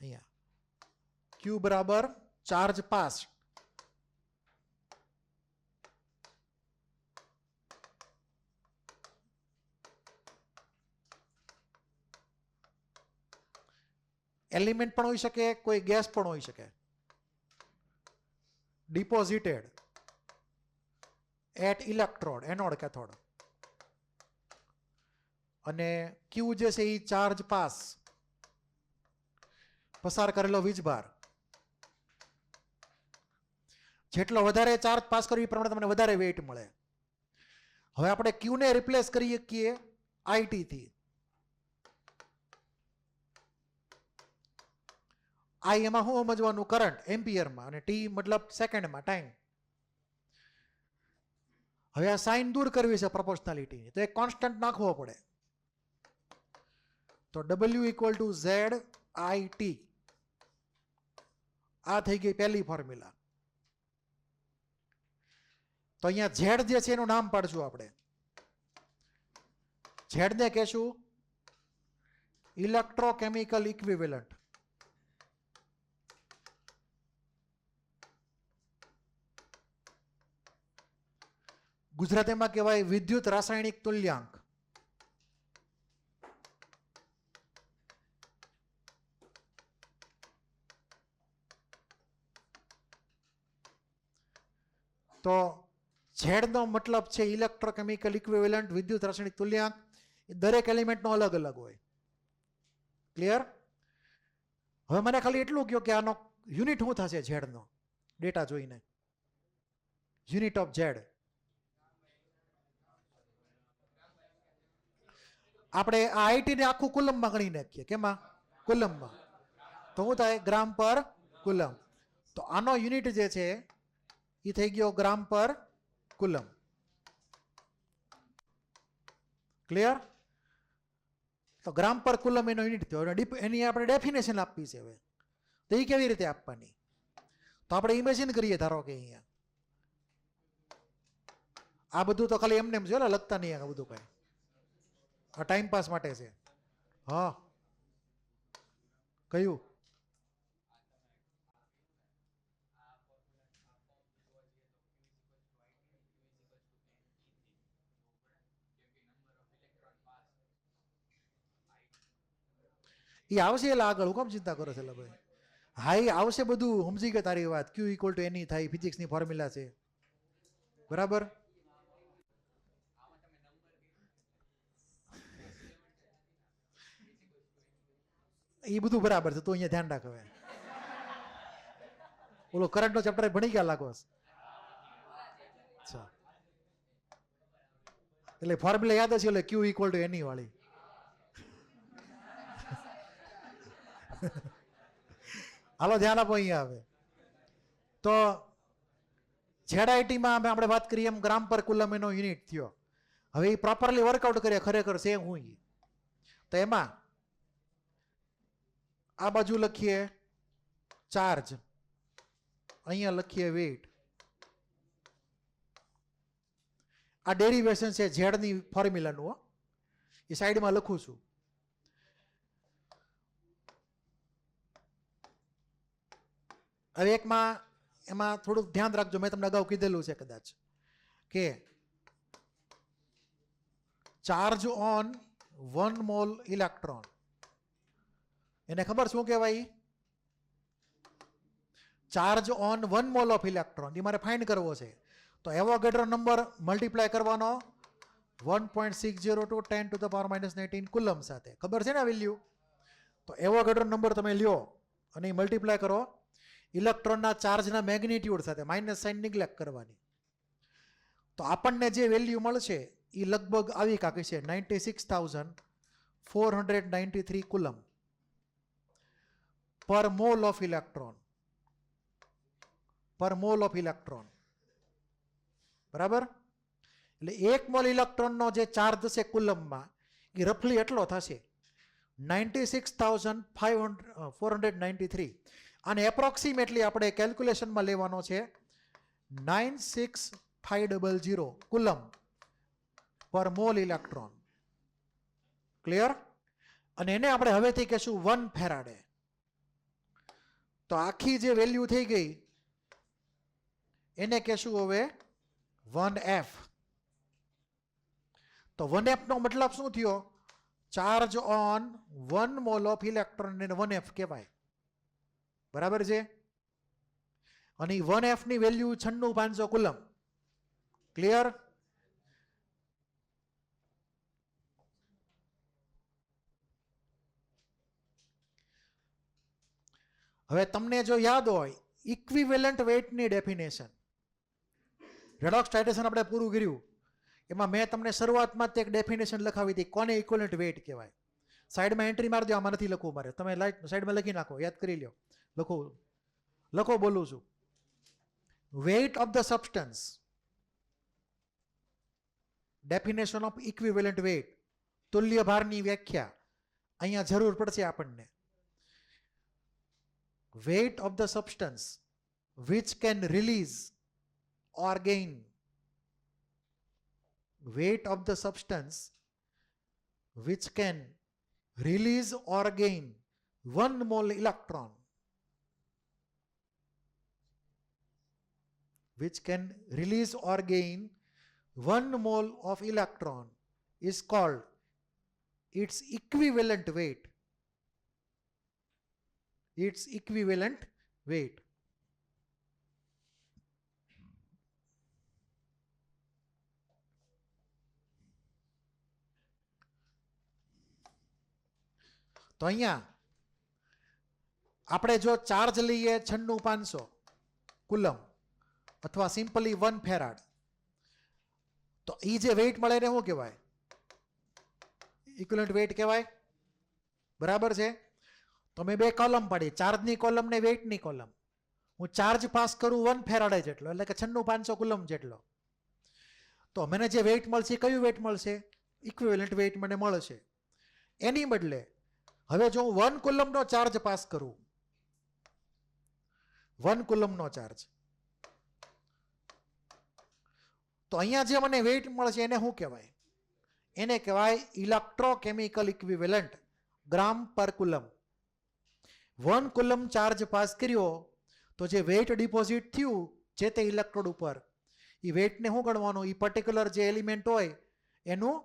અહીંયા, Q બરાબર ચાર્જ પાસ. એલિમેન્ટ પણ હોઈ શકે, કોઈ ગેસ પણ હોઈ શકે. Deposited at electrode anode cathode, અને Q જે છે એ ચાર્જ પાસ પસાર કરેલો વીજભાર. જેટલો વધારે ચાર્જ પાસ કર્યો એ પ્રમાણે તમને વધારે વેઇટ મળે. હવે આપણે Q ને રિપ્લેસ કરી શકીએ IT થી. I એમાં શું સમજવાનું? કરંટ એમ્પિયરમાં, અને T મતલબ સેકન્ડમાં, ટાઈમ. હવે આ સાઇન દૂર કરવી છે પ્રોપોર્શનાલિટીની, તો એક કોન્સ્ટન્ટ નાખવો પડે. તો W ઇક્વલ ટુ ZIT. આ થઈ ગઈ પહેલી ફોર્મ્યુલા. તો અહીંયા Z જે છે એનું નામ પાડશું આપણે. Z ને કહેશું ઇલેક્ટ્રોકેમિકલ ઇક્વિવેલન્ટ. ગુજરાતીમાં કહેવાય વિદ્યુત રાસાયણિક તુલ્યાંક. તો Z નો મતલબ છે ઇલેક્ટ્રોકેમિકલ ઇક્વિવેલન્ટ, વિદ્યુત રાસાયણિક તુલ્યાંક. દરેક એલિમેન્ટનો અલગ અલગ હોય. ક્લિયર? હવે મને ખાલી એટલું કહો કે આનો યુનિટ શું થશે Z નો, ડેટા જોઈને. યુનિટ ઓફ Z આપણે આ IT ને આખું કુલમમાં ગણી નાખીએ. કેમાં? કુલમમાં. તો શું થાય? ગ્રામ પર કુલમ. તો આનો યુનિટ જે છે એ થઈ ગયો ગ્રામ પર કુલમ. ક્લિયર? તો ગ્રામ પર કુલમ એનો યુનિટ થયો. એની આપણે ડેફિનેશન આપવી છે. હવે તો એ કેવી રીતે આપવાની? તો આપણે ઇમેજિન કરીએ, ધારો કે અહીંયા આ બધું તો ખાલી એમને એમ છે, લખતા નહીં આ બધું કઈ, આ ટાઈમ પાસ માટે છે. હા, કયું? એ આવશે એટલે આગળ, હું કેમ ચિંતા કરો છો ભાઈ? હા, એ આવશે બધું, સમજી ગયા તારી વાત. Q ઇક્વલ ટુ NE થાય, ફિઝિક્સની ફોર્મ્યુલા છે. બરાબર? એ બધું બરાબર છે, તું અહીંયા ધ્યાન રાખ. હવે ઓલો કરંટનો ચેપ્ટર ભણી ગયા લાગો. અચ્છા, એટલે ફોર્મ્યુલા યાદ હશે, એટલે Q ઇક્વલ ટુ NE વાળી. હાલો ધ્યાન આપો અહીંયા. હવે તો ZIT-માં આપણે વાત કરીએ એમ ગ્રામ પર કુલમ એનો યુનિટ થયો. હવે એ પ્રોપરલી વર્કઆઉટ કરીએ ખરેખર છે હું. તો એમાં આ બાજુ લખીએ ચાર્જ, અહીંયા લખીએ વેઇટ. આ ડેરિવેશન છે Z ની ફોર્મ્યુલાનું, એ સાઈડમાં લખું છું. હવે એમાં થોડુંક ધ્યાન રાખજો, મેં તમને અગાઉ કીધેલું છે કદાચ, કે ચાર્જ ઓન 1 મોલ ઇલેક્ટ્રોન, એને ખબર શું કહેવાય? Charge on 1 mole of electron, એ મારે ફાઇન્ડ કરવો છે. તો એવોગેડ્રો નંબર મલ્ટીપ્લાય કરવાનો 1.602 10⁻⁻19 કુલમ સાથે. ખબર છે ને વેલ્યુ? તો એવોગેડ્રો નંબર તમે લ્યો અને મલ્ટીપ્લાય કરો ઇલેક્ટ્રોનના ચાર્જના મેગ્નિટ્યુડ સાથે, માઇનસ સાઇન નિગ્લેક્ટ કરવાની. તો આપણને જે વેલ્યુ મળશે એ લગભગ આવી કાંક છે 96,493 કુલમ પર મોલ ઓફ ઇલેક્ટ્રોન, પર મોલ ઓફ ઇલેક્ટ્રોન. બરાબર? એટલે 1 મોલ ઇલેક્ટ્રોનનો જે ચાર્જ થશે કુલમમાં એ રફલી એટલો થશે 96,493. અને એપ્રોક્સિમેટલી આપણે કેલ્ક્યુલેશનમાં લેવાનો છે 96500 કુલમ પર મોલ ઇલેક્ટ્રોન. ક્લિયર? અને એને આપણે હવેથી કહેશું 1 ફેરાડે. તો આખી જે વેલ્યુ થઈ ગઈ એને કહેશું હવે 1F. તો 1F નો મતલબ શું થયો? Charge on 1 mole of electron ને 1F કહેવાય. બરાબર છે? અને 1F ની વેલ્યુ 96,500 કુલમ. ક્લિયર? હવે તમને જો યાદ હોય ઇક્વિવેલન્ટ વેઇટની ડેફિનેશન, રેડોક્સ ટાઇટ્રેશન આપણે પૂરું કર્યું એમાં મેં તમને શરૂઆતમાં જ એક ડેફિનેશન લખાવી હતી કોને ઇક્વિવેલન્ટ વેઇટ કહેવાય. સાઈડમાં એન્ટ્રી મારી દો, આમાં નથી લખવું મારે, તમે સાઈડમાં લખી નાખો, યાદ કરી લો. લખો બોલું છું. Weight of the substance, definition of equivalent weight, તુલ્ય ભારની વ્યાખ્યા અહીંયા જરૂર પડશે આપણને. weight of the substance which can release or gain, weight of the substance which can release or gain 1 mole electron, which can release or gain 1 mole of electron is called its equivalent weight. Its equivalent weight. તો અહીંયા આપણે જો charge લઈએ 96,500 coulomb અથવા simply 1 farad, તો એ જે weight મળે એને શું કહેવાય? ઇક્વિવેલન્ટ વેઇટ કહેવાય. બરાબર છે? તો મેં 2 કોલમ પાડી, ચાર્જની કોલમ ને વેઇટની કોલમ. હું ચાર્જ પાસ કરું 1 ફેરાડે જેટલો, એટલે કે 96,500 કુલમ જેટલો. તો મને જે વેઇટ મળશે કયું વેઇટ મળશે? ઇક્વિવેલન્ટ વેઇટ મને મળશે. એની બદલે હવે જો હું 1 કુલમનો ચાર્જ પાસ કરું, 1 કુલમનો ચાર્જ, તો અહીંયા જે મને વેઇટ મળશે એને શું કહેવાય? એને કહેવાય ઇલેક્ટ્રોકેમિકલ ઇક્વિવેલન્ટ, ગ્રામ પર કુલમ. 1 કુલમ ચાર્જ પાસ કર્યો તો જે વેઇટ ડિપોઝિટ થયું જે તે ઇલેક્ટ્રોડ ઉપર, એ વેઇટને શું ગણવાનું? એ પર્ટિક્યુલર જે એલિમેન્ટ હોય એનું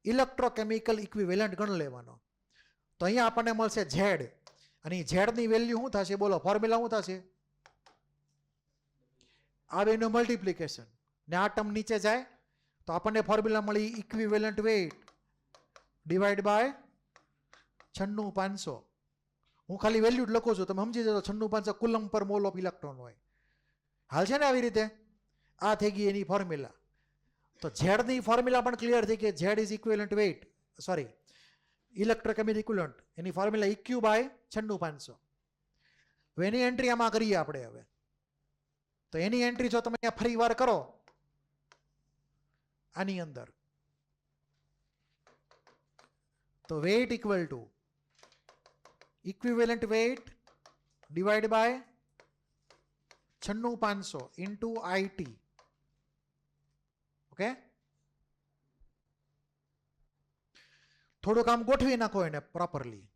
ઇલેક્ટ્રોકેમિકલ ઇક્વિવેલન્ટ ગણ લેવાનો. તો અહીંયા આપણને મળશે ઝેડ, અને ઝેડની વેલ્યુ શું થશે? બોલો, ફોર્મ્યુલા શું થશે? આ બેનું મલ્ટિપ્લિકેશન ને આ ટર્મ નીચે જાય તો આપણને ફોર્મ્યુલા મળી ઇક્વિવેલન્ટ વેઇટ ડિવાઈડ બાય 96,500. હું ખાલી વેલ્યુ જ લખું છું, તમે સમજી જજો 96,500 કુલમ પર મોલ ઓફ ઇલેક્ટ્રોન હોય. હાલ છે ને આવી રીતે? આ થઈ ગઈ એની ફોર્મ્યુલા. તો ઝેડની ફોર્મ્યુલા પણ ક્લિયર થઈ કે Z is equivalent weight, sorry electrochemical equivalent, એની ફોર્મ્યુલા ઇક્યુ બાય 96,500. હવે એની એન્ટ્રી આમાં કરીએ આપણે. હવે તો એની એન્ટ્રી જો તમે ફરી વાર કરો આની અંદર, તો weight equal to equivalent weight divided by 96,500 into IT. Okay, થોડું કામ ગોઠવી નાખો એને પ્રોપરલી.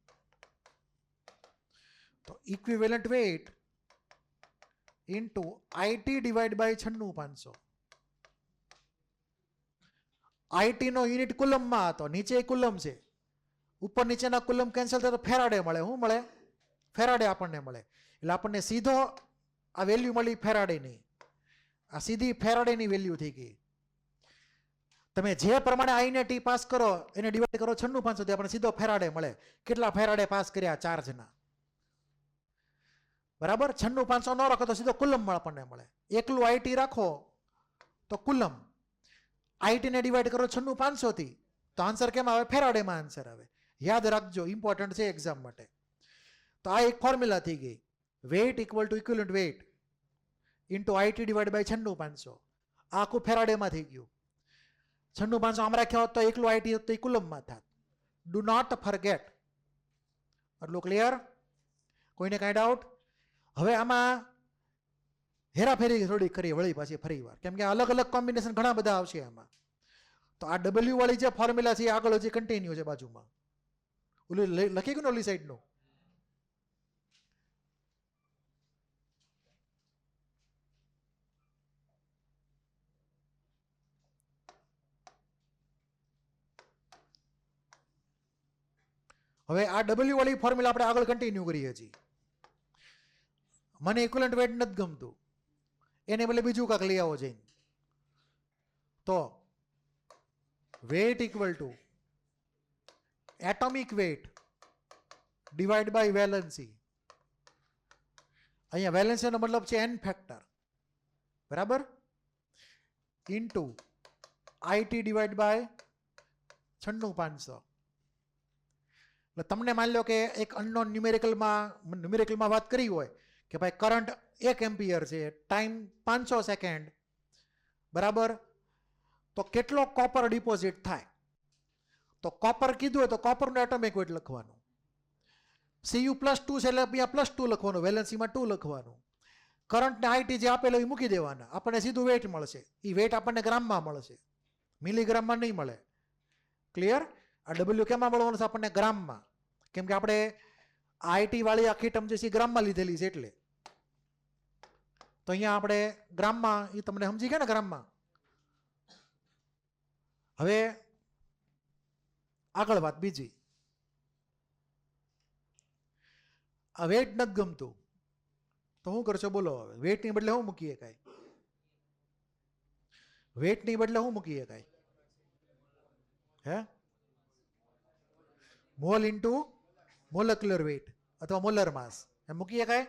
તો equivalent weight into IT divided by 96,500. IT નો યુનિટ કુલમમાં હતો, નીચે કુલમ છે, ઉપર નીચેના કુલમ કેન્સલ થાય તો ફેરાડે મળે. શું મળે? ફેરાડે આપણને મળે. એટલે આપણને સીધો આ વેલ્યુ મળી ફેરાડેની. આ સીધી ફેરાડેની વેલ્યુ થઈ ગઈ. તમે જે પ્રમાણે આઈ ને ટી પાસ કરો એને ડિવાઈડ કરો 96,500 આપણે સીધો ફેરાડે મળે. કેટલા ફેરાડે પાસ કર્યા? 4 જણા. બરાબર. 96,500 ન રાખો તો સીધો કુલમ આપણને મળે. એકલું આઈટી રાખો તો કુલમ. આઈટી ને ડિવાઈડ કરો 96,500 થી તો આન્સર કેમ આવે? ફેરાડેમાં આન્સર આવે. યાદ રાખજો, ઇમ્પોર્ટન્ટ છે એક્ઝામ માટે. તો આ એક ફોર્મ્યુલા થઈ ગઈ. Weight equal to equivalent weight into IT divide by 96,500. આ આખું ફેરાડેમાં થઈ ગયું. 96,500 આમ રાખ્યા હોત તો એકલું આઈટી હોત તો એ કુલમમાં થાત. Do not forget. આટલું ક્લિયર? કોઈને કાંઈ ડાઉટ? હવે આમાં હેરાફેરી થોડી કરી વળી પાછી ફરી વાર, કેમ કે અલગ અલગ કોમ્બિનેશન ઘણા બધા આવશે આમાં. તો આ ડબલ્યુ વાળી જે ફોર્મ્યુલા છે આગળ હજી કન્ટિન્યુ છે બાજુમાં. ઓલું લખી ગયું ને ઓલી સાઈડનું. હવે આ ડબલ્યુ વાળી ફોર્મ્યુલા આપણે આગળ કન્ટિન્યુ કરીએ છીએ. મને ઇક્વિવેલન્ટ વેટ નથી ગમતું, એને બદલે બીજું કાંક લઈ આવો જઈને. તો weight equal to atomic weight divide by valency. અહીંયા વેલન્સીનો મતલબ છે એન ફેક્ટર, બરાબર, ઇન્ટુ આઈટી ડિવાઈડ બાય 96,500. એટલે તમને માની લો કે એક અનનોન ન્યુમેરિકલમાં વાત કરી હોય કે ભાઈ કરંટ 1 એમ્પિયર છે, ટાઈમ 500 સેકન્ડ, બરાબર, તો કેટલો કોપર ડિપોઝિટ થાય? તો કોપર કીધું હોય તો કોપરનું એટોમિક વેટ લખવાનું. Cu+2 છે એટલે અહીંયા +2 લખવાનું, વેલેન્સીમાં 2 લખવાનું. કરંટને આઈટી જે આપેલો એ મૂકી દેવાના, આપણને સીધું વેટ મળશે. એ વેટ આપણને ગ્રામમાં મળશે, મિલીગ્રામમાં નહીં મળે. ક્લિયર? આ ડબલ્યુ કેમાં મળવાનું છે? આપણને ગ્રામમાં, કેમ કે આપણે આઈટી વાળી આખી ટર્મ જે છે ગ્રામમાં લીધેલી છે એટલે. તો અહીંયા આપણે ગ્રામમાં, એ તમને સમજી ગયા ને ગ્રામમાં. હવે આગળ વાત બીજી. આ વેટ નથી ગમતું તો શું કરશો બોલો? હવે વેટની બદલે શું મૂકીએ? કાંઈ વેટની બદલે શું મૂકીએ? કાંઈ હે? મોલ ઇન્ટુ મોલેક્યુલર વેટ અથવા મોલર માસ એમ મૂકીએ કાંઈ?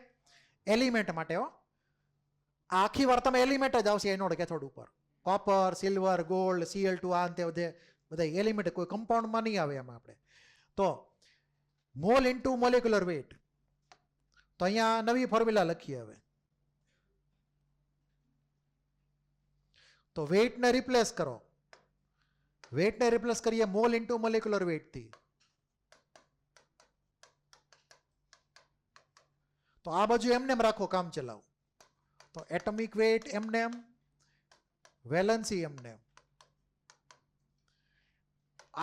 એલિમેન્ટ માટે હો. આ આખી વાર તમે એલિમેન્ટ જ આવશે એનોડ કેથોડ ઉપર. કોપર, સિલ્વર, ગોલ્ડ, Cl2 આ તે બધા એલિમેન્ટ, કોઈ કમ્પાઉન્ડમાં નહીં આવે એમાં આપણે. તો મોલ ઇન્ટુ મોલેક્યુલર વેટ. તો અહીંયા નવી ફોર્મ્યુલા લખીએ હવે. તો વેટને રિપ્લેસ કરો. વેટને રિપ્લેસ કરીએ મોલ ઇન્ટુ મોલેક્યુલર વેટથી. તો આ બાજુ એમને એમ રાખો, કામ ચલાવો. તો એટોમિક વેટ એમને એમ, વેલન્સી એમને એમ,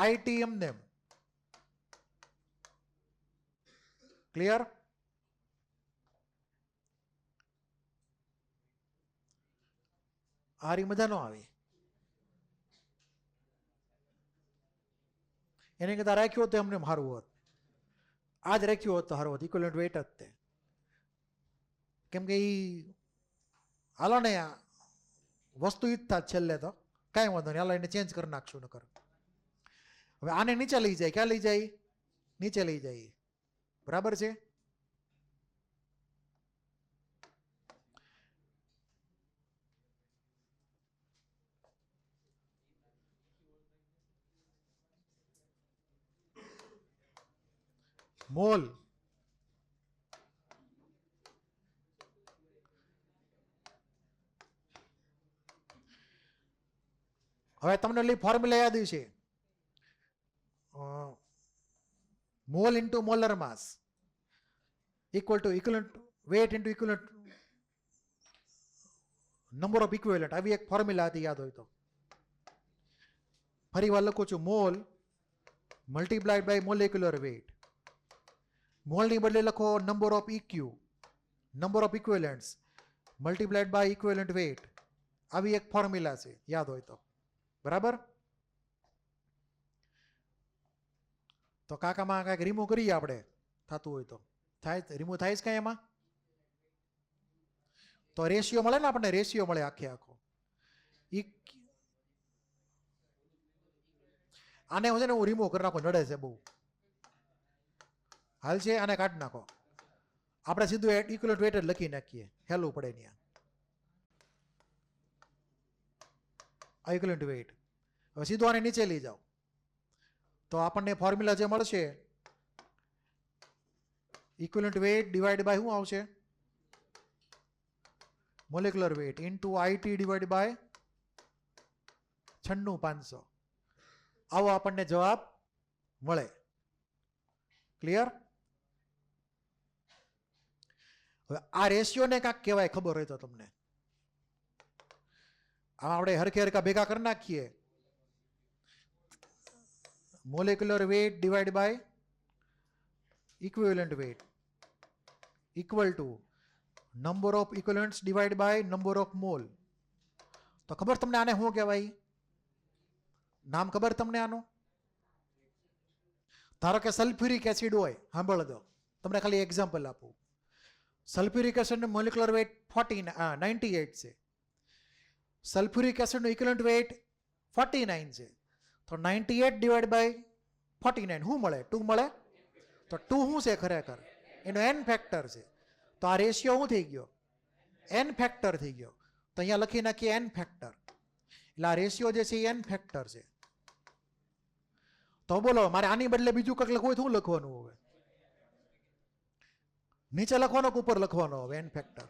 આઈટી એમને એમ. ક્લિયર? આરી મજા ન આવી. એને કદાચ રાખ્યું હોત તો એમને સારું હોત. આજ રાખ્યું હોત તો સારું હોત. ઇક્વિવેલન્ટ વેટ જ તે. કેમ કે એ હાલો ને વસ્તુ ઈ જ થાય છેલ્લે તો કાંઈ વાંધો નહીં, હાલો એને ચેન્જ કરી નાખશું નકર. હવે આને નીચે લઈ જાય. ક્યાં લઈ જાય? નીચે લઈ જાય. બરાબર છે? મોલ હવે તમને ઓલી ફોર્મ્યુલા યાદ છે, mole into molar mass equal to equivalent weight into equivalent number of equivalent. આવી એક ફોર્મ્યુલા હતી, યાદ હોય તો. ફરી વાર લખું છું, mole multiplied by molecular weight. મોલની બદલે લખો number of eq, number of equivalents multiplied by equivalent weight. આવી એક ફોર્મ્યુલા છે, યાદ હોય તો. બરાબર? તો કાકામાં કાંઈક રિમૂવ કરીએ આપણે, થતું હોય તો થાય, રિમૂવ થાય જ કાંઈ એમાં? તો રેશિયો મળે ને આપણને, રેશિયો મળે આખે આખો. આને હું છે ને હું રિમૂવ કરી નાખો, નડે છે બહુ. હાલ છે, આને કાઢી નાખો. આપણે સીધું ઇક્વલન્ટ વેટ જ લખી નાખીએ, હેલું પડે ત્યાં. Equivalent weight. હવે સીધું આને નીચે લઈ જાઓ તો આપણને ફોર્મ્યુલા જે મળશે, ઇક્વલન્ટ વેટ ડિવાઈડ બાય શું આવશે? Molecular weight into IT divide by 96500. આવો આપણને જવાબ મળે. ક્લિયર? હવે આ રેશિયોને કાંઈક કહેવાય, ખબર હોય તો તમને. આમ આપણે હરખે હરખા ભેગા કરી નાખીએ. Molecular weight divide by equivalent weight equal to number of equivalents divide by number of mole. તો ખબર તમને આને શું કહેવાય? નામ ખબર તમને આનું? ધારો કે સલ્ફ્યુરિક એસિડ હોય, સાંભળ દો, તમને ખાલી એક્ઝામ્પલ આપું. સલ્ફ્યુરિક એસિડનું મોલેક્યુલર વેટ 98 છે. સલ્ફ્યુરિક એસિડનું ઇક્વિવેલન્ટ વેટ 49 છે. તો 98 ડિવાઈડ બાય 49 શું મળે? 2 મળે. તો 2 શું છે ખરેખર? એનો n ફેક્ટર છે. તો આ રેશિયો શું થઈ ગયો? n ફેક્ટર થઈ ગયો. તો અહીંયા લખી નાખીએ n ફેક્ટર. એટલે આ રેશિયો જે છે એ n ફેક્ટર છે. તો બોલો, મારે આની બદલે બીજું કંઈક લખવું હોય તો શું લખવાનું હવે? નીચે લખવાનો કે ઉપર લખવાનો હવે n ફેક્ટર?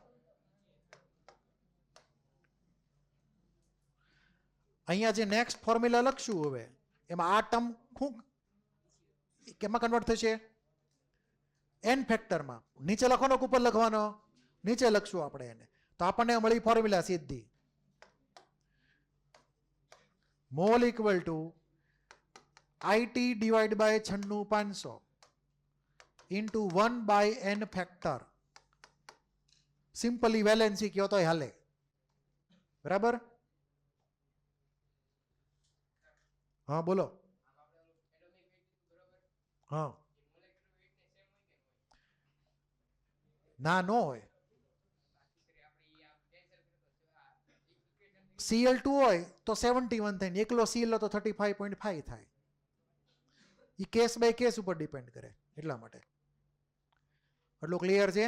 અહીંયા જે નેક્સ્ટ ફોર્મ્યુલા લખશું હવે, એમાં આ ટર્મ શું કેમાં કન્વર્ટ થશે? n ફેક્ટરમાં. નીચે લખવાનો કે ઉપર લખવાનો? નીચે લખશું આપણે એને. તો આપણને મળી ફોર્મ્યુલા સીધી. Mole equal to IT divide by 96500 into 1 by n factor. Simply valency કયો તો હાલે. બરાબર? હા બોલો. હા ના, નો હોય. Cl2 હોય તો 71 થાય ને એકલો Cl તો 35.5 થાય. એ કેસ બાય કેસ ઉપર ડિપેન્ડ કરે, એટલા માટે. એટલું ક્લિયર છે?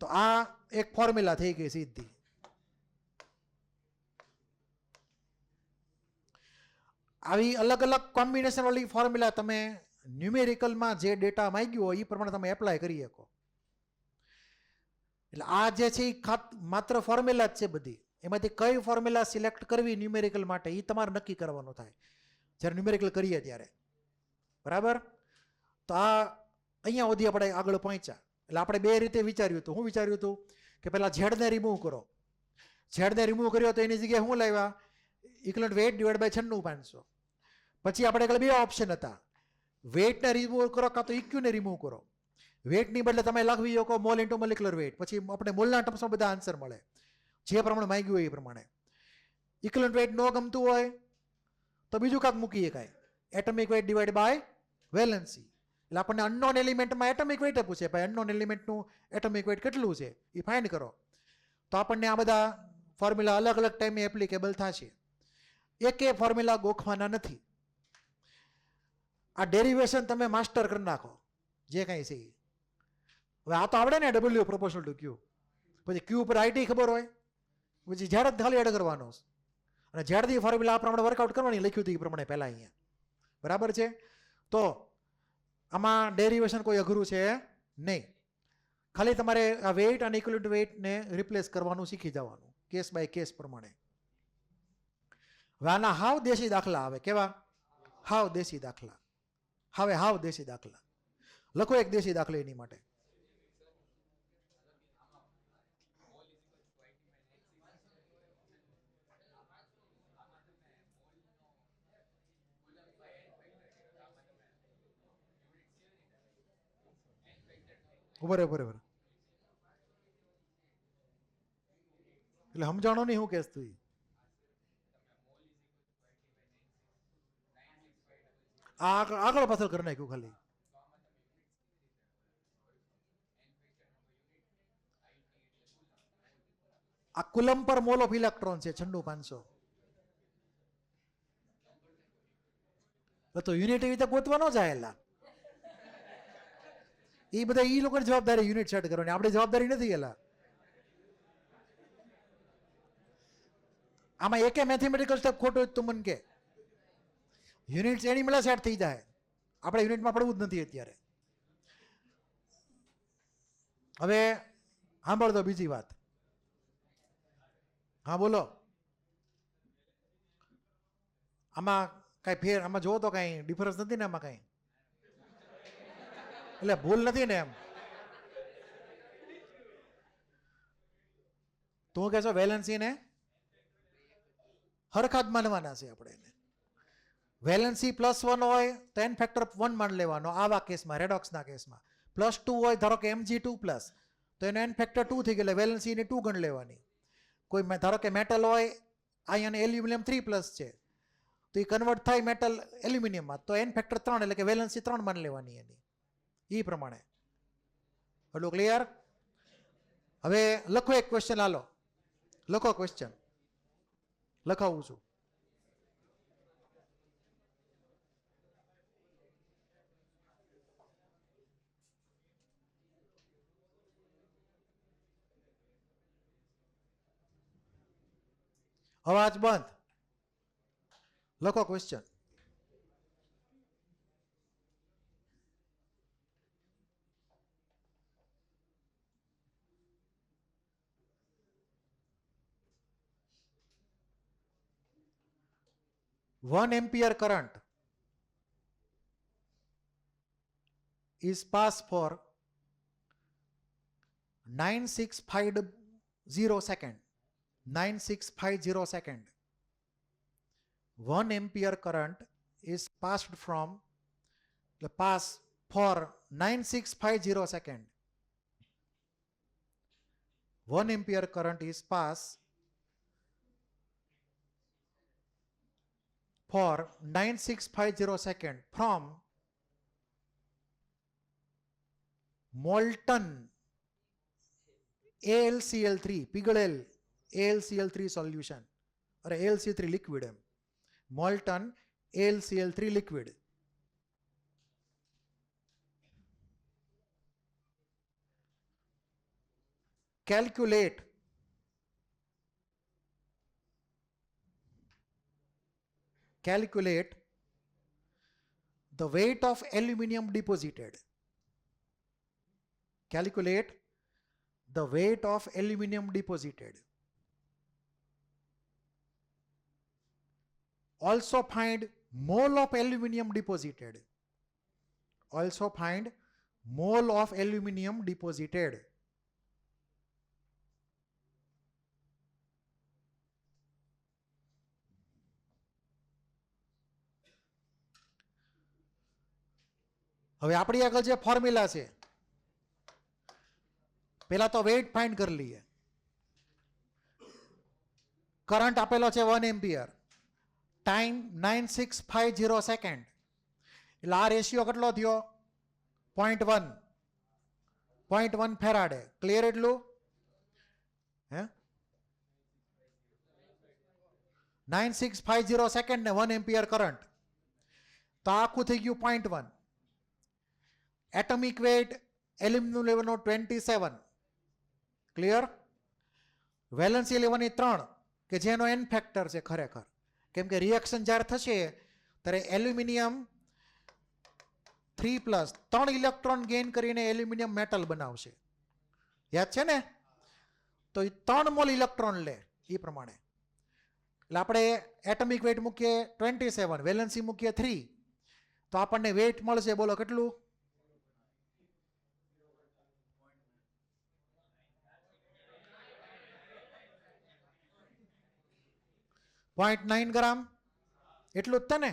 તો આ એક ફોર્મ્યુલા થઈ ગઈ સીધી. આવી અલગ અલગ કોમ્બિનેશન વાળી ફોર્મ્યુલા તમે ન્યુમેરિકલમાં જે ડેટા માંગ્યો હોય એ પ્રમાણે તમે એપ્લાય કરી શકો. એટલે આ જે છે એ માત્ર ફોર્મ્યુલા જ છે બધી. એમાંથી કઈ ફોર્મ્યુલા સિલેક્ટ કરવી ન્યુમેરિકલ માટે એ તમારે નક્કી કરવાનું થાય જ્યારે ન્યુમેરિકલ કરીએ ત્યારે. બરાબર? તો આ અહીંયા સુધી આપણે આગળ પહોંચ્યા. એટલે આપણે બે રીતે વિચાર્યું હતું. હું વિચાર્યું હતું કે પહેલાં ઝેડને રિમૂવ કરો. ઝેડને રિમૂવ કર્યો તો એની જગ્યાએ શું લાવ્યા? Equivalent weight divide by 96500. પછી આપણે આગળ બે ઓપ્શન હતા, વેટને રિમૂવ કરો કાં તો ઇક્યુને રિમૂવ કરો. વેટની બદલે તમે લખવી શકો મોલ ઇન્ટુ મોલેક્યુલર વેટ. પછી આપણે મોલના ટર્મ્સમાં બધા આન્સર મળે, જે પ્રમાણે માંગ્યું હોય એ પ્રમાણે. ઇક્વલન્ટ વેટ ન ગમતું હોય તો બીજું કાંક મૂકી શકાય, atomic weight divide by valency. એટલે આપણને અનનોન એલિમેન્ટમાં એટમિક વેટ પૂછે, ભાઈ અનનોન એલિમેન્ટનું એટમિક વેટ કેટલું છે એ ફાઇન્ડ કરો. તો આપણને આ બધા ફોર્મ્યુલા અલગ અલગ ટાઈમે એપ્લિકેબલ થશે. એકે ફોર્મ્યુલા ગોખવાના નથી. આ ડેરિવેશન તમે માસ્ટર કરી નાખો જે કાંઈ છે. હવે આ તો આવડે ને, W પ્રોપોર્શનલ ટુ ક્યુ. પછી ક્યુ ઉપર IT ખબર હોય, પછી ઝેડ જ ખાલી એડ કરવાનો અને ઝેડથી ફોર્મ્યુલા આ પ્રમાણે વર્કઆઉટ કરવાની લખ્યું હતું એ પ્રમાણે પહેલાં અહીંયા. બરાબર છે? તો આમાં ડેરિવેશન કોઈ અઘરું છે નહીં. ખાલી તમારે આ વેઇટ અને ઇક્વલન્ટ વેઇટને રિપ્લેસ કરવાનું શીખી જવાનું કેસ બાય કેસ પ્રમાણે. હવે આના હાવ દેશી દાખલા આવે. કેવા? હાવ દેશી દાખલા. હવે હાવ દેશી દાખલા લખો, એક દેશી દાખલો એની માટે. બરાબર. એટલે સમજાણો નહીં હું કેસ તું. આગળ પાછળ કરી નાખ્યું ખાલી. આ કુલમ પર મોલ ઓફ ઇલેક્ટ્રોન છે 96,500. તો યુનિટ એવી રીતે ગોતવા ન જાયેલા. એ બધા એ લોકોની જવાબદારી યુનિટ સેટ કરવાની, આપણી જવાબદારી નથી એલા. આમાં એકે મેથેમેટિકલ સ્ટેપ ખોટો તું મને કે યુનિટ્સ એની મળે સેટ થઈ જાય, આપણે યુનિટમાં પડવું જ નથી અત્યારે. હવે સાંભળ દો બીજી વાત. હા બોલો. આમાં કાંઈ ફેર આમાં જોવો તો કાંઈ ડિફરન્સ નથી ને આમાં કાંઈ, એટલે ભૂલ નથી ને એમ. તું કહેશો વેલેન્સી ને હરખા જ માનવાના છે આપણે એને. વેલેન્સી +1 હોય તો n ફેક્ટર 1 માન લેવાનો આવા કેસમાં, રેડોક્સના કેસમાં. +2 હોય ધારો કે Mg2+, તો એનો n ફેક્ટર 2 થઈ ગયો, વેલેન્સી ને 2 ગણ લેવાની. કોઈ ધારો કે મેટલ હોય, અહીંયા એલ્યુમિનિયમ 3+ છે, તો એ કન્વર્ટ થાય મેટલ એલ્યુમિનિયમમાં, તો n ફેક્ટર 3 એટલે કે વેલેન્સી 3 માન લેવાની એની. એ પ્રમાણે એટલું ક્લિયર. હવે લખો એક ક્વેશ્ચન, હાલો લખો ક્વેશ્ચન, લખાવું છું. અવાજ બંધ, લખો question. One ampere current is passed for 9650 second. 9650 second. 1 ampere current is passed from the pass for 9650 second. 1 ampere current is passed for 9650 second from molten AlCl3 पिघळेल AlCl3 solution or AlCl3 liquid. Molten AlCl3 liquid. Calculate the weight of aluminum deposited. Calculate the weight of aluminum deposited. Also find mole of aluminum deposited. Also find mole of aluminum deposited. હવે આપણી આગળ જે formula છે, પહેલા તો weight find કરી લઈએ. Current આપેલો છે 1 એમ્પિયર, ટાઈમ 9650 સેકન્ડ, એટલે આ રેશિયો કેટલો થયો 0.1 ફેરાડે. ક્લિયર એટલું? હે 9650 સેકન્ડ ને 1 એમ્પિયર કરંટ, તો આખું થઈ ગયું 0.1. એટમિક વેઇટ એલ્યુમિનિયમ લેવલનો 27. ક્લિયર? વેલેન્સી લેવાની 3 કે જેનો n ફેક્ટર છે ખરેખર, કેમ કે રિએક્શન જ્યારે થશે ત્યારે એલ્યુમિનિયમ 3+ 3 ઇલેક્ટ્રોન ગેઇન કરીને એલ્યુમિનિયમ મેટલ બનાવશે. યાદ છે ને? તો એ 3 મોલ ઇલેક્ટ્રોન લે એ પ્રમાણે. એટલે આપણે એટમિક વેઇટ મૂકીએ 27, વેલેન્સી મૂકીએ 3, તો આપણને વેઇટ મળશે, બોલો કેટલું? 0.9 ગ્રામ. એટલું જ તને?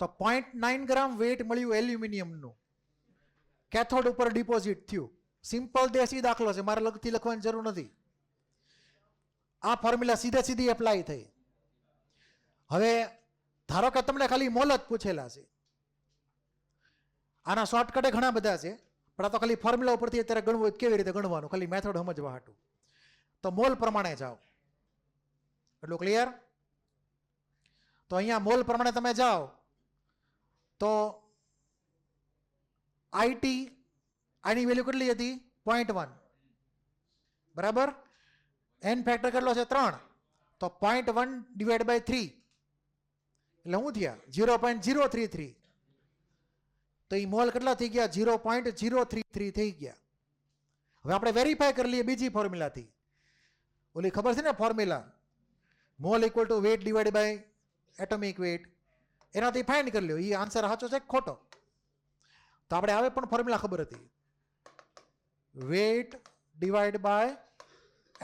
તો 0.9 ગ્રામ વેઇટ મળ્યું એલ્યુમિનિયમનું, કેથોડ ઉપર ડિપોઝિટ થયું. સિમ્પલ દેશી દાખલો છે, મારે લગતી લખવાની જરૂર નથી. આ ફોર્મ્યુલા સીધી એપ્લાય થઈ. હવે ધારો કે તમને ખાલી મોલ જ પૂછેલા છે, આના શોર્ટકટે ઘણા બધા છે, પણ આ તો ખાલી ફોર્મ્યુલા ઉપરથી અત્યારે ગણવું હોય કેવી રીતે ગણવાનું, ખાલી મેથડ સમજવા હાટું. તો મોલ પ્રમાણે જાઓ, એટલું ક્લિયર. તો અહીંયા મોલ પ્રમાણે તમે જાઓ તો આઈટી આની વેલ્યુ કેટલી હતી 0.1 બરાબર. એન ફેક્ટર કેટલો છે 3, તો 0.1 ડિવાઈડ બાય 3 એટલે શું થયા 0.033. તો એ મોલ કેટલા થઈ ગયા 0.033 થઈ ગયા. હવે આપણે વેરીફાઈ કરી લઈએ બીજી ફોર્મ્યુલાથી, ઓલી ખબર છે ને formula mole equal to weight divide by atomic weight, એનાથી ફાઇન્ડ કરી લ્યો એ આન્સર સાચો છે કે ખોટો. તો આપણે હવે પણ ફોર્મ્યુલા ખબર હતી, weight divide by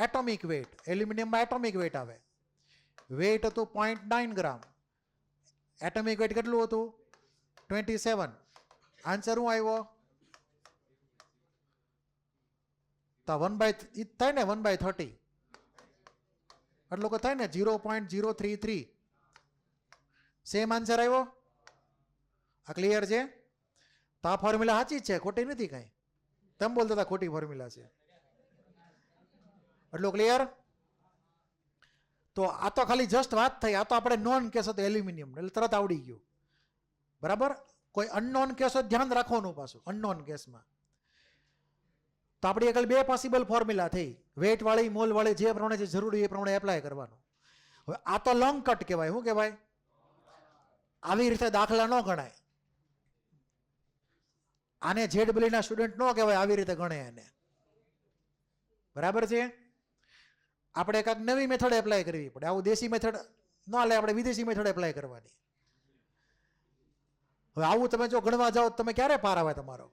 atomic weight, એલ્યુમિનિયમમાં એટોમિક વેટ આવે, વેટ હતું 0.9 ગ્રામ, એટોમિક વેટ કેટલું હતું 27. આન્સર શું આવ્યો? તો 1/, થાય ને 1/30 એટલું કે થાય ને 0.033. સેમ આન્સર આવ્યો. આ ક્લિયર છે? તો આ ફોર્મ્યુલા સાચી જ છે, ખોટી નથી કાંઈ. તેમ બોલતા હતા ખોટી ફોર્મ્યુલા છે, એટલું ક્લિયર. તો આ તો ખાલી જસ્ટ વાત થઈ, આ તો આપણે નોન કેસ હતો એલ્યુમિનિયમ એટલે તરત આવડી ગયું બરાબર. કોઈ અનનોન કેસ હોય ધ્યાન રાખવાનું પાછું અનનોન કેસમાં. તો આપણી એકલ બે પોસિબલ ફોર્મ્યુલા થઈ, વેટ વાળી મોલ વાળી, જે પ્રમાણે જે જરૂરી એ પ્રમાણે એપ્લાય કરવાનું. હવે આ તો લોંગ કટ કહેવાય. શું કહેવાય? આવી રીતે દાખલા ન ગણાય. આને જેડબલીના સ્ટુડન્ટ ન કહેવાય, આવી રીતે ગણે એને. બરાબર છે? આપણે કાંઈક નવી મેથડ એપ્લાય કરવી પડે. આવું દેશી મેથડ ન હાલે, આપણે વિદેશી મેથડ એપ્લાય કરવાની. હવે આવું તમે જો ગણવા જાઓ તમે ક્યારે પાર આવે તમારો?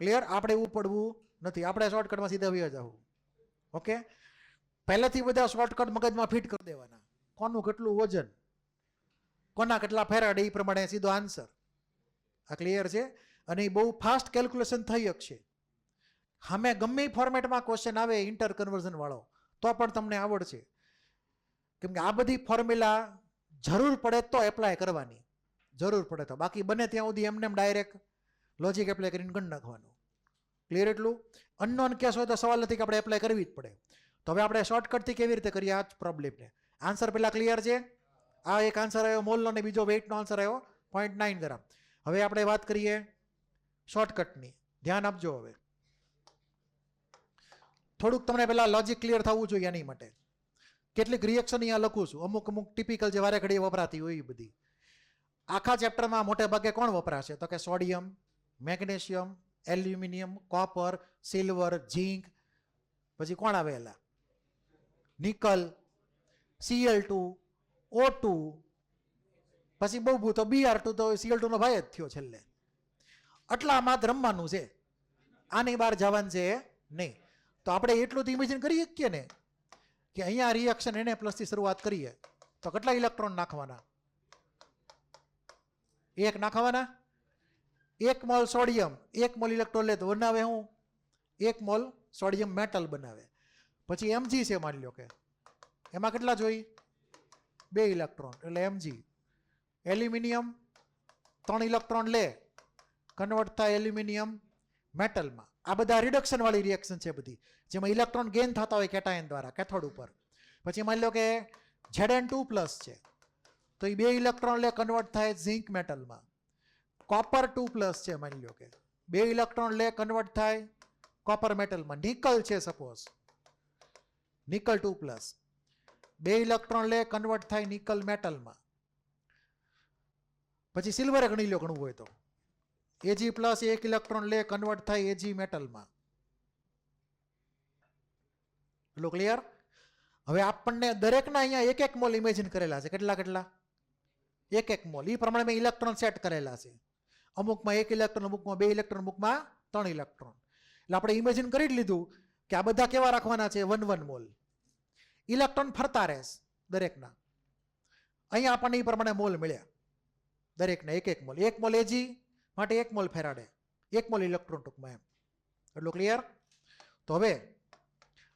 ક્લિયર? આપણે એવું પડવું નથી, આપણે શોર્ટકટમાં સીધા વહી જવું. ઓકે, પહેલેથી બધા શોર્ટકટ મગજમાં ફિટ કરી દેવાના. કોનું કેટલું વજન, કોના કેટલા ફેરાડ, એ પ્રમાણે સીધો આન્સર. આ ક્લિયર છે? અને એ બહુ ફાસ્ટ કેલ્ક્યુલેશન થઈ શકશે. સામે ગમે ફોર્મેટમાં ક્વેશ્ચન આવે ઇન્ટર કન્વર્ઝન વાળો તો પણ તમને આવડશે, કેમ કે આ બધી ફોર્મ્યુલા જરૂર પડે તો એપ્લાય કરવાની, જરૂર પડે તો. બાકી બને ત્યાં સુધી એમને ડાયરેક્ટ લોજિક એપ્લાય કરીને ગણ નાખવાનું. ક્લિયર? એટલું. અનનોન કેસ હોય તો સવાલ નથી કે આપણે એપ્લાય કરવી જ પડે. તો હવે આપણે શોર્ટકટથી કેવી રીતે કરીએ આ જ પ્રોબ્લેમને? આન્સર પહેલાં ક્લિયર છે? આ એક આન્સર આવ્યો મોલનો ને બીજો વેઇટનો આન્સર આવ્યો 0.9 ગ્રામ. હવે આપણે વાત કરીએ શોર્ટકટની. ધ્યાન આપજો. હવે થોડુંક તમને પહેલાં લોજિક ક્લિયર થવું જોઈએ એની માટે. કેટલીક રિએક્શન અહીંયા લખું છું, અમુક અમુક ટિપિકલ જે વારે ઘડીએ વપરાતી હોય એ બધી. આખા ચેપ્ટરમાં મોટે ભાગે કોણ વપરાશે? તો કે sodium, magnesium, aluminium, copper, silver, zinc, પછી કોણ આવેલા નિકલ, Cl2, O2, પછી બહુ તો Br2, તો Cl2 નો ભાઈ જ થયો છેલ્લે. આટલામાં જ રમવાનું છે, આની બહાર જવાનું છે નહીં. તો આપણે એટલું તો ઇમેજિન કરી શકીએ ને કે અહીંયા રિએક્શન Na+ થી શરૂઆત કરીએ તો કેટલા ઇલેક્ટ્રોન નાખવાના? 1 નાખવાના. 1 મોલ સોડિયમ 1 મોલ ઇલેક્ટ્રોન લે તો બનાવે હું 1 મોલ સોડિયમ મેટલ બનાવે. પછી Mg છે માની લો કે એમાં કેટલા જોઈ? 2 ઇલેક્ટ્રોન એટલે Mg. એલ્યુમિનિયમ 3 ઇલેક્ટ્રોન લે, કન્વર્ટ થાય એલ્યુમિનિયમ મેટલમાં. આ બધા રિડક્શન વાળી રિએક્શન છે બધી, જેમાં ઇલેક્ટ્રોન ગેઇન થતા હોય કેટાયન દ્વારા કેથોડ ઉપર. પછી માની લો કે Zn2+ છે તો એ 2 ઇલેક્ટ્રોન લે, કન્વર્ટ થાય ઝિંક મેટલમાં. કોપર 2+ છે માની લો કે 2 ઇલેક્ટ્રોન લે, કન્વર્ટ થાય કોપર મેટલમાં. નિકલ છે સપોઝ, નિકલ 2+, 2 ઇલેક્ટ્રોન લે, કન્વર્ટ થાય નિકલ મેટલમાં. પછી સિલ્વર ગણી લો ઘણું હોય તો Ag+ 1 ઇલેક્ટ્રોન લે, કન્વર્ટ થાય Ag મેટલમાં. એટલું ક્લિયર? હવે આપણને દરેકના અહીંયા 1-1 મોલ ઇમેજિન કરેલા છે. કેટલા કેટલા? 1-1 મોલ. એ પ્રમાણે મેં ઇલેક્ટ્રોન સેટ કરેલા છે. અમુકમાં 1 ઇલેક્ટ્રોન, અમુકમાં 2 ઇલેક્ટ્રોન, અમુકમાં 3 ઇલેક્ટ્રોન. એટલે આપણે ઇમેજિન કરી જ લીધું કે આ બધા કેવા રાખવાના છે? 1-1 મોલ. ઇલેક્ટ્રોન ફરતા રહેશે દરેકના. અહીંયા આપણને એ પ્રમાણે મોલ મળ્યા દરેકને 1-1 મોલ. 1 મોલ Ag માટે 1 મોલ ફેરાડે, 1 મોલ ઇલેક્ટ્રોન ટૂંકમાં એમ. એટલું ક્લિયર? તો હવે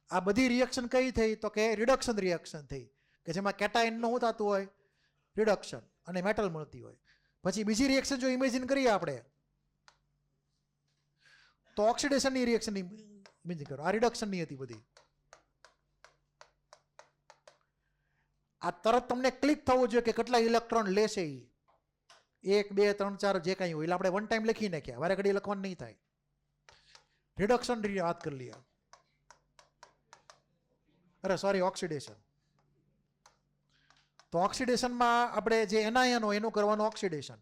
આ બધી રિએક્શન કઈ થઈ? તો કે રિડક્શન રિએક્શન થઈ, કે જેમાં કેટાયનનું શું થતું હોય? રિડક્શન અને મેટલ મળતી હોય. પછી બીજી રિએક્શન જો ઇમેજિન કરીએ આપણે તો ઓક્સિડેશનની રિએક્શન ઇમેજિન કરો. આ રિડક્શનની હતી બધી. આ તરત તમને ક્લિક થવું જોઈએ કે કેટલા ઇલેક્ટ્રોન લેશે એ 1 2 3 4 જે કાંઈ હોય એટલે આપણે વન ટાઈમ લખી નાખ્યા, વારે ઘડી લખવાનું નહીં થાય. રિડક્શન વાત કરી લઈએ. અરે સોરી, ઓક્સિડેશન. તો ઓક્સિડેશનમાં આપણે જે એનાયન હોય એનું કરવાનું ઓક્સિડેશન.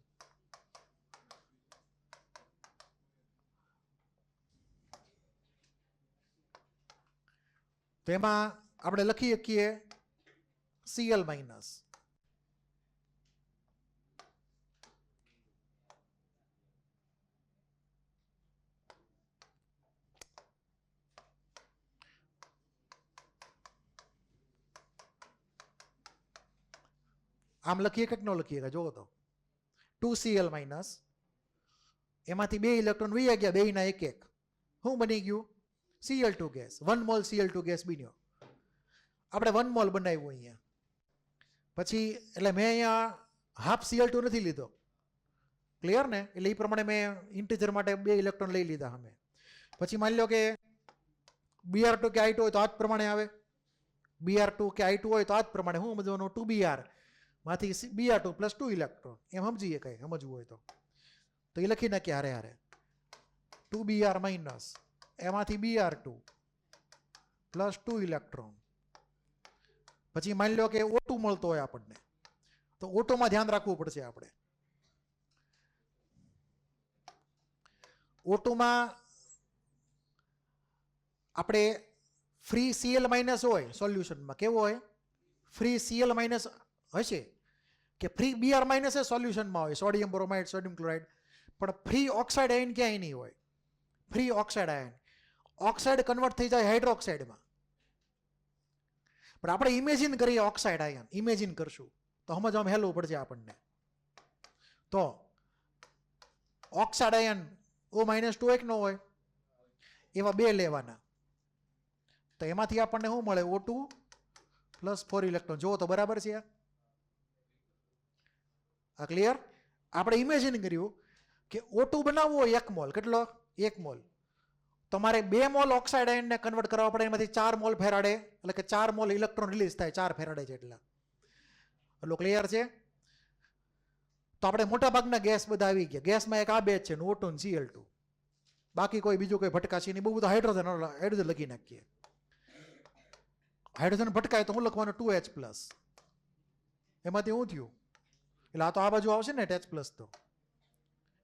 તો એમાં આપણે લખી શકીએ Cl માઇનસ. આમ લખીએ કે ન લખીએ જોવો તો 2Cl માઇનસ, એમાંથી 2 ઇલેક્ટ્રોન વહી ગયા, 2 ના 1 1. શું બની ગયું? Cl2 gas. 1 mall Cl2 gas બન્યો. આપણે 1 મોલ બનાવ્યું અહીંયા. પછી એટલે મેં અહીંયા હાફ Cl2 નથી લીધો. ક્લિયર ને? એટલે એ પ્રમાણે મેં ઇન્ટીજર માટે 2 ઇલેક્ટ્રોન લઈ લીધા અમે. પછી માની લો કે Br2 કે I2 હોય તો આ જ પ્રમાણે આવે. Br2 કે I2 હોય તો આ જ પ્રમાણે શું સમજવાનું? 2Br માંથી Br2 પ્લસ 2 ઇલેક્ટ્રોન, એમ સમજીએ કઈ સમજવું હોય તો એ લખી નાખીએ હારે હારે. 2Br માઇનસ એમાંથી Br2 પ્લસ 2 ઇલેક્ટ્રોન. પછી માની લો કે O2 મળતો હોય આપણને, તો O2 માં ધ્યાન રાખવું પડશે આપણે. O2 માં આપણે ફ્રી Cl માઇનસ હોય સોલ્યુશનમાં. કેવો હોય? ફ્રી Cl માઇનસ હશે કે ફ્રી Br માઇનસ એ સોલ્યુશનમાં હોય, સોડિયમ બ્રોમાઇડ, સોડિયમ ક્લોરાઇડ. પણ ફ્રી ઓક્સાઇડ આયન ક્યાંય નહીં હોય. Free oxide ion, oxide convert થઈ જાય હાઇડ્રોક્સાઇડમાં. પણ આપણે ઇમેજિન કરીએ ઓક્સાઇડ આયન, ઇમેજિન કરશું તો સમજવામાં હેલું પડશે આપણને. તો ઓક્સાઇડ આયન O-2 એક નો હોય, એવા 2 લેવાના. તો એમાંથી આપણને શું મળે? O2 plus 4 electron. જુઓ તો બરાબર છે આ ક્લિયર? આપણે ઇમેજિન કર્યું કે O2 બનાવવું હોય 1 મોલ. કેટલો? 1 મોલ. તમારે 2 મોલ ઓક્સાઇડ આયનને કન્વર્ટ કરવા પડે, એમાંથી 4 મોલ ફેરાડે, એટલે કે 4 મોલ ઇલેક્ટ્રોન રિલીઝ થાય, 4 ફેરાડે જેટલા. એટલું ક્લિયર છે? તો આપણે મોટા ભાગના ગેસ બધા આવી ગયા. ગેસમાં એક આ બે છે, O2 અને Cl2. બાકી કોઈ બીજું કોઈ ભટકાશી નહીં. બહુ બધું હાઇડ્રોજન લખી નાખીએ. હાઇડ્રોજન ભટકાય તો હું લખવાનું 2H પ્લસ. એમાંથી શું થયું? એટલે આ તો આ બાજુ આવશે ને H પ્લસ, તો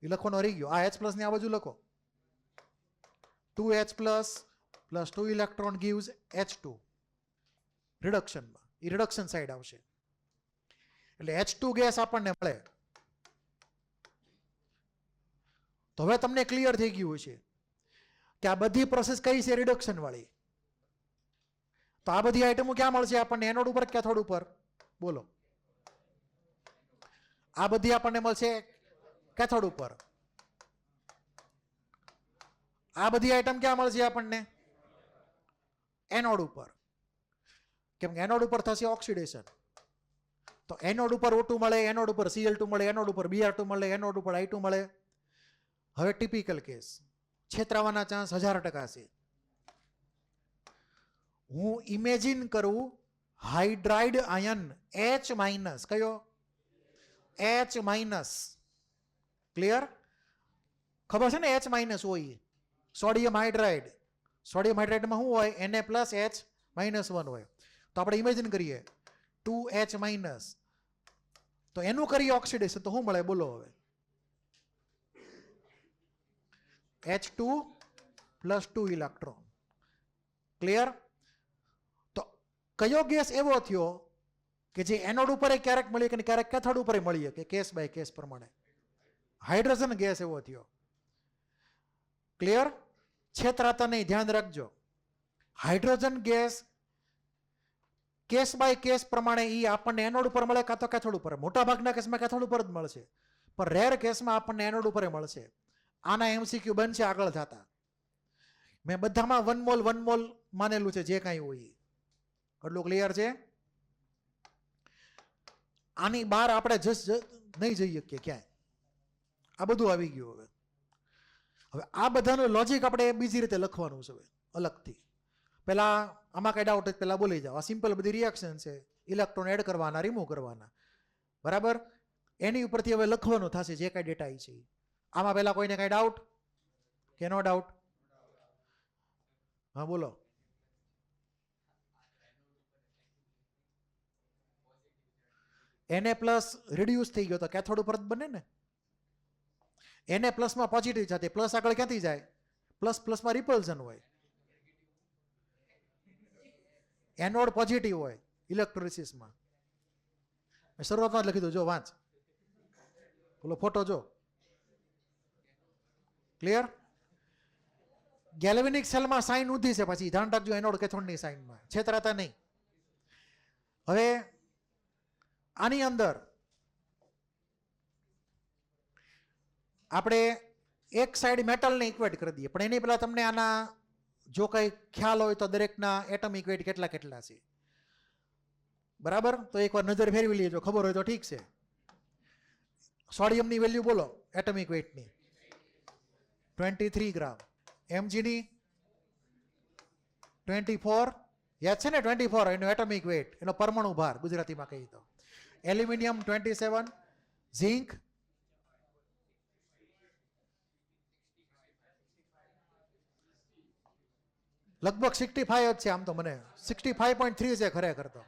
એ લખવાનો રહી ગયો. આ H પ્લસ ની આ બાજુ લખો. 2H plus plus 2 electron gives H2 રિડક્શનમાં. એ રિડક્શન સાઈડ આવશે. એટલે H2 ગેસ આપણને મળે. તો હવે તમને ક્લિયર થઈ ગયું છે કે આ બધી પ્રોસેસ કઈ છે? રિડક્શન વાળી. તો આ બધી આઈટમો ક્યાં મળશે આપણને? એનોડ ઉપર, કેથોડ ઉપર? બોલો. આ બધી આપણને મળશે કેથોડ ઉપર. આ બધી આઈટમ ક્યાં મળશે આપણને? એનોડ ઉપર. કેમ કે એનોડ ઉપર થશે ઓક્સિડેશન. તો એનોડ ઉપર O2 મળે, એનોડ ઉપર Cl2 મળે, એનોડ ઉપર Br2 મળે, એનોડ ઉપર I2 મળે. હવે ટિપિકલ કેસ, છેતરાવાના ચાન્સ 1000% છે. હું ઇમેજિન કરું હાઇડ્રાઇડ આયન H માઇનસ. કયો? H minus. ક્લિયર? ખબર છે ને H માઇનસ હોય સોડિયમ હાઇડ્રાઇડ. સોડિયમ હાઇડ્રાઇડમાં શું હોય? Na પ્લસ H માઇનસ 1 હોય. તો આપણે ઇમેજિન કરીએ 2H માઇનસ, તો એનું કરીએ ઓક્સિડેશન તો શું મળે? બોલો હવે. H2 plus 2 electron. ક્લિયર? તો કયો ગેસ એવો થયો કે જે એનોડ ઉપર ક્યારેક મળી કે ક્યારેક કેથોડ ઉપર મળી કે કેસ બાય કેસ પ્રમાણે? હાઇડ્રોજન ગેસ એવો થયો. ક્લિયર? છેતરાતા નહીં, ધ્યાન રાખજો. Hydrogen gas case by case પ્રમાણે એ આપણને એનોડ ઉપર મળે કાં તો કેથોડ ઉપર. મોટા ભાગના કેસમાં કેથોડ ઉપર જ મળશે, પણ રેર કેસમાં આપણને એનોડ ઉપર મળશે. આના MCQ બનશે આગળ જતા. મેં બધામાં 1 મોલ માનેલું છે જે કાંઈ હોય. એટલું ક્લિયર છે? આની બહાર આપણે નહીં જઈ શકીએ ક્યાંય. આ બધું આવી ગયું. હવે હવે આ બધાનું લોજિક આપણે બીજી રીતે લખવાનું છે હવે અલગથી. પહેલાં આમાં કાંઈ ડાઉટ જ પહેલાં બોલી જાઓ. આ સિમ્પલ બધી રિએક્શન છે, ઇલેક્ટ્રોન એડ કરવાના, રિમૂવ કરવાના, બરાબર. એની ઉપરથી હવે લખવાનું થશે જે કાંઈ ડેટા છે. આમાં પહેલાં કોઈને કાંઈ ડાઉટ કે નો ડાઉટ? હા બોલો. Na+ રિડ્યુસ થઈ ગયો તો કેથોડ ઉપર જ બને ને. Na+ પોઝિટિવ છે, પ્લસ આગળ ક્યાંથી જાય? પ્લસ પ્લસમાં રિપલ્ઝન હોય. એનોડ પોઝિટિવ હોય ઇલેક્ટ્રોલિસિસમાં. શરૂઆતમાં જ લખી દો, જો વાંચ બોલો, ફોટો જો. ક્લિયર? ગેલ્વેનિક સેલમાં સાઇન ઊંધી છે, પછી ધ્યાન રાખજો એનોડ કેથોડની સાઇનમાં છેતરાતા નહીં. હવે આની અંદર આપણે એક સાઈડ મેટલને ઇક્વેટ કરી દઈએ, પણ એની પહેલા તમને આના જો કંઈ ખ્યાલ હોય તો દરેકના એટમિક વેઇટ કેટલા કેટલા છે, બરાબર? તો એકવાર નજર ફેરવી લેજો, ખબર હોય તો ઠીક છે. સોડિયમની વેલ્યુ બોલો એટમિક વેઇટની, 23 ગ્રામ. Mgની 24, યાદ છે ને 24 એનો એટમિક વેઇટ, એનો પરમાણુ ભાર ગુજરાતીમાં કહી દો. એલ્યુમિનિયમ 27, ઝિંક લગભગ 65 જ છે, આમ તો મને 65.3 છે ખરેખર તો.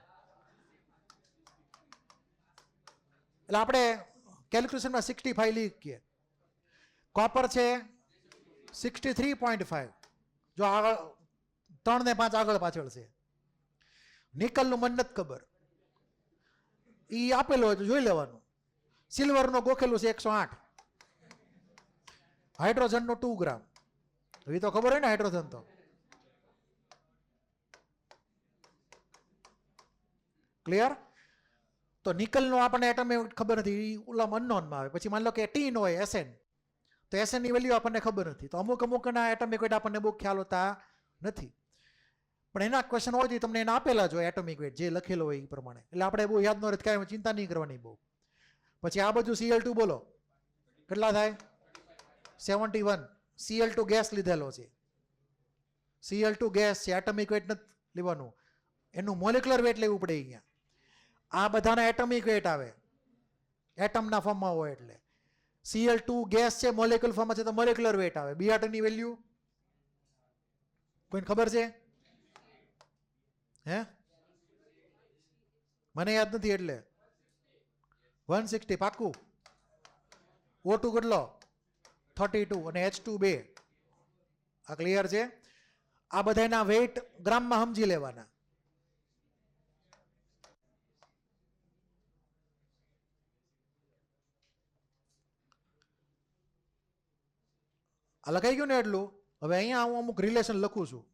એટલે આપણે કેલ્ક્યુલેશનમાં 65 લીધીએ. કોપર છે 63.5, જો આગળ 3 ને 5 આગળ પાછળ છે. નિકલનું મને નથી ખબર, એ આપેલો હોય તો જોઈ લેવાનું. સિલ્વરનો ગોખેલું છે 108. હાઇડ્રોજનનો 2 ગ્રામ, એ તો ખબર હોય ને હાઇડ્રોજન તો. ક્લિયર? તો નિકલનો આપણને એટમ ખબર નથી, ઓલા અનનોનમાં આવે. પછી માની લો કે ટીન હોય Sn, તો Sn ની વેલ્યુ આપણને ખબર નથી. તો અમુકના એટમિક વેઇટ આપણને બહુ ખ્યાલ હોતા નથી, પણ એના ક્વેશ્ચન હોય તો તમને એના આપેલા જ હોય એટમિક વેઇટ, જે લખેલો હોય એ પ્રમાણે. એટલે આપણે બહુ યાદ ન રહે, કાંઈ ચિંતા નહીં કરવાની બહુ. પછી આ બધું Cl2 બોલો કેટલા થાય? 71. Cl2 ગેસ લીધેલો છે, Cl2 ગેસ છે, એટમિક વેઇટ નથી લેવાનું, એનું મોલેક્યુલર વેઇટ લેવું પડે અહીંયા. આ બધાના એટમિક વેઇટ આવે, એટમના ફોર્મમાં હોય. એટલે Cl2 ગેસ છે, મોલેક્યુલર ફોર્મમાં છે તો મોલેક્યુલર વેઇટ આવે. Br2 ની વેલ્યુ કોઈને ખબર છે? હે? મને યાદ નથી, એટલે 160 પાક્કું. O2 કેટલો? 32 અને H2 2. આ ક્લિયર છે? આ બધાના વેઇટ ગ્રામમાં સમજી લેવાના. આ લખાઈ ગયું ને એટલું. હવે અહીંયા હું અમુક રિલેશન લખું છું.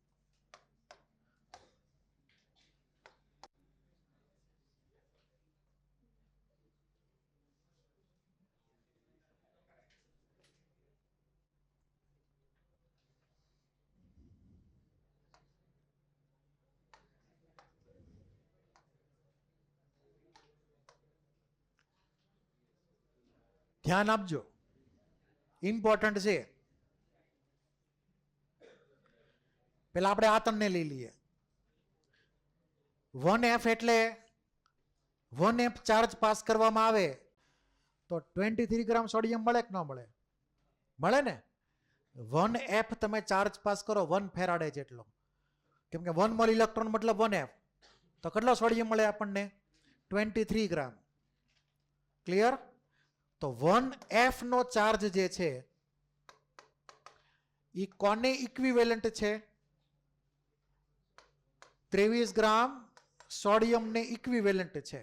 ધ્યાન આપજો, ઇમ્પોર્ટન્ટ છે. પેલા આપણે આ ત્રણને લઈ લઈએ. 1F એટલે 1F ચાર્જ પાસ કરવામાં આવે તો 23 ગ્રામ સોડિયમ મળે કે ન મળે? મળે ને. 1F તમે ચાર્જ પાસ કરો 1 ફેરાડે જેટલો, કેમ કે 1 મોલ ઇલેક્ટ્રોન મતલબ 1F, તો કેટલો સોડિયમ મળે આપણને? 23 ગ્રામ. ક્લિયર? તો 1F નો ચાર્જ જે છે એ કોને ઇક્વિવેલન્ટ છે? 23 ગ્રામ સોડિયમને ઇક્વિવેલન્ટ છે.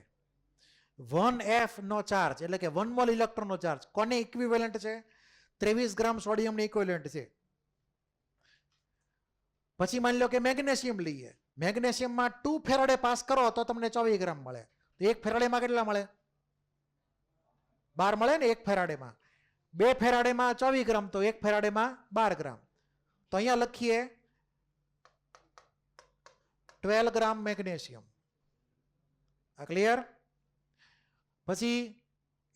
1F નો ચાર્જ એટલે કે 1 મોલ ઇલેક્ટ્રોનનો ચાર્જ કોને ઇક્વિવેલન્ટ છે? 23 ગ્રામ સોડિયમને ઇક્વિવેલન્ટ છે. પછી માની લો કે મેગ્નેશિયમ લઈએ, મેગ્નેશિયમમાં 2 ફેરાડે પાસ કરો તો તમને 24 ગ્રામ મળે. તો 1 ફેરાડેમાં કેટલા મળે? 12 મળે ને 1 ફેરાડેમાં. 2 ફેરાડેમાં 24 ગ્રામ, તો 1 ફેરાડેમાં 12 ગ્રામ. તો અહીંયા લખીએ 12 ગ્રામ મેગ્નેશિયમ. આ ક્લિયર? પછી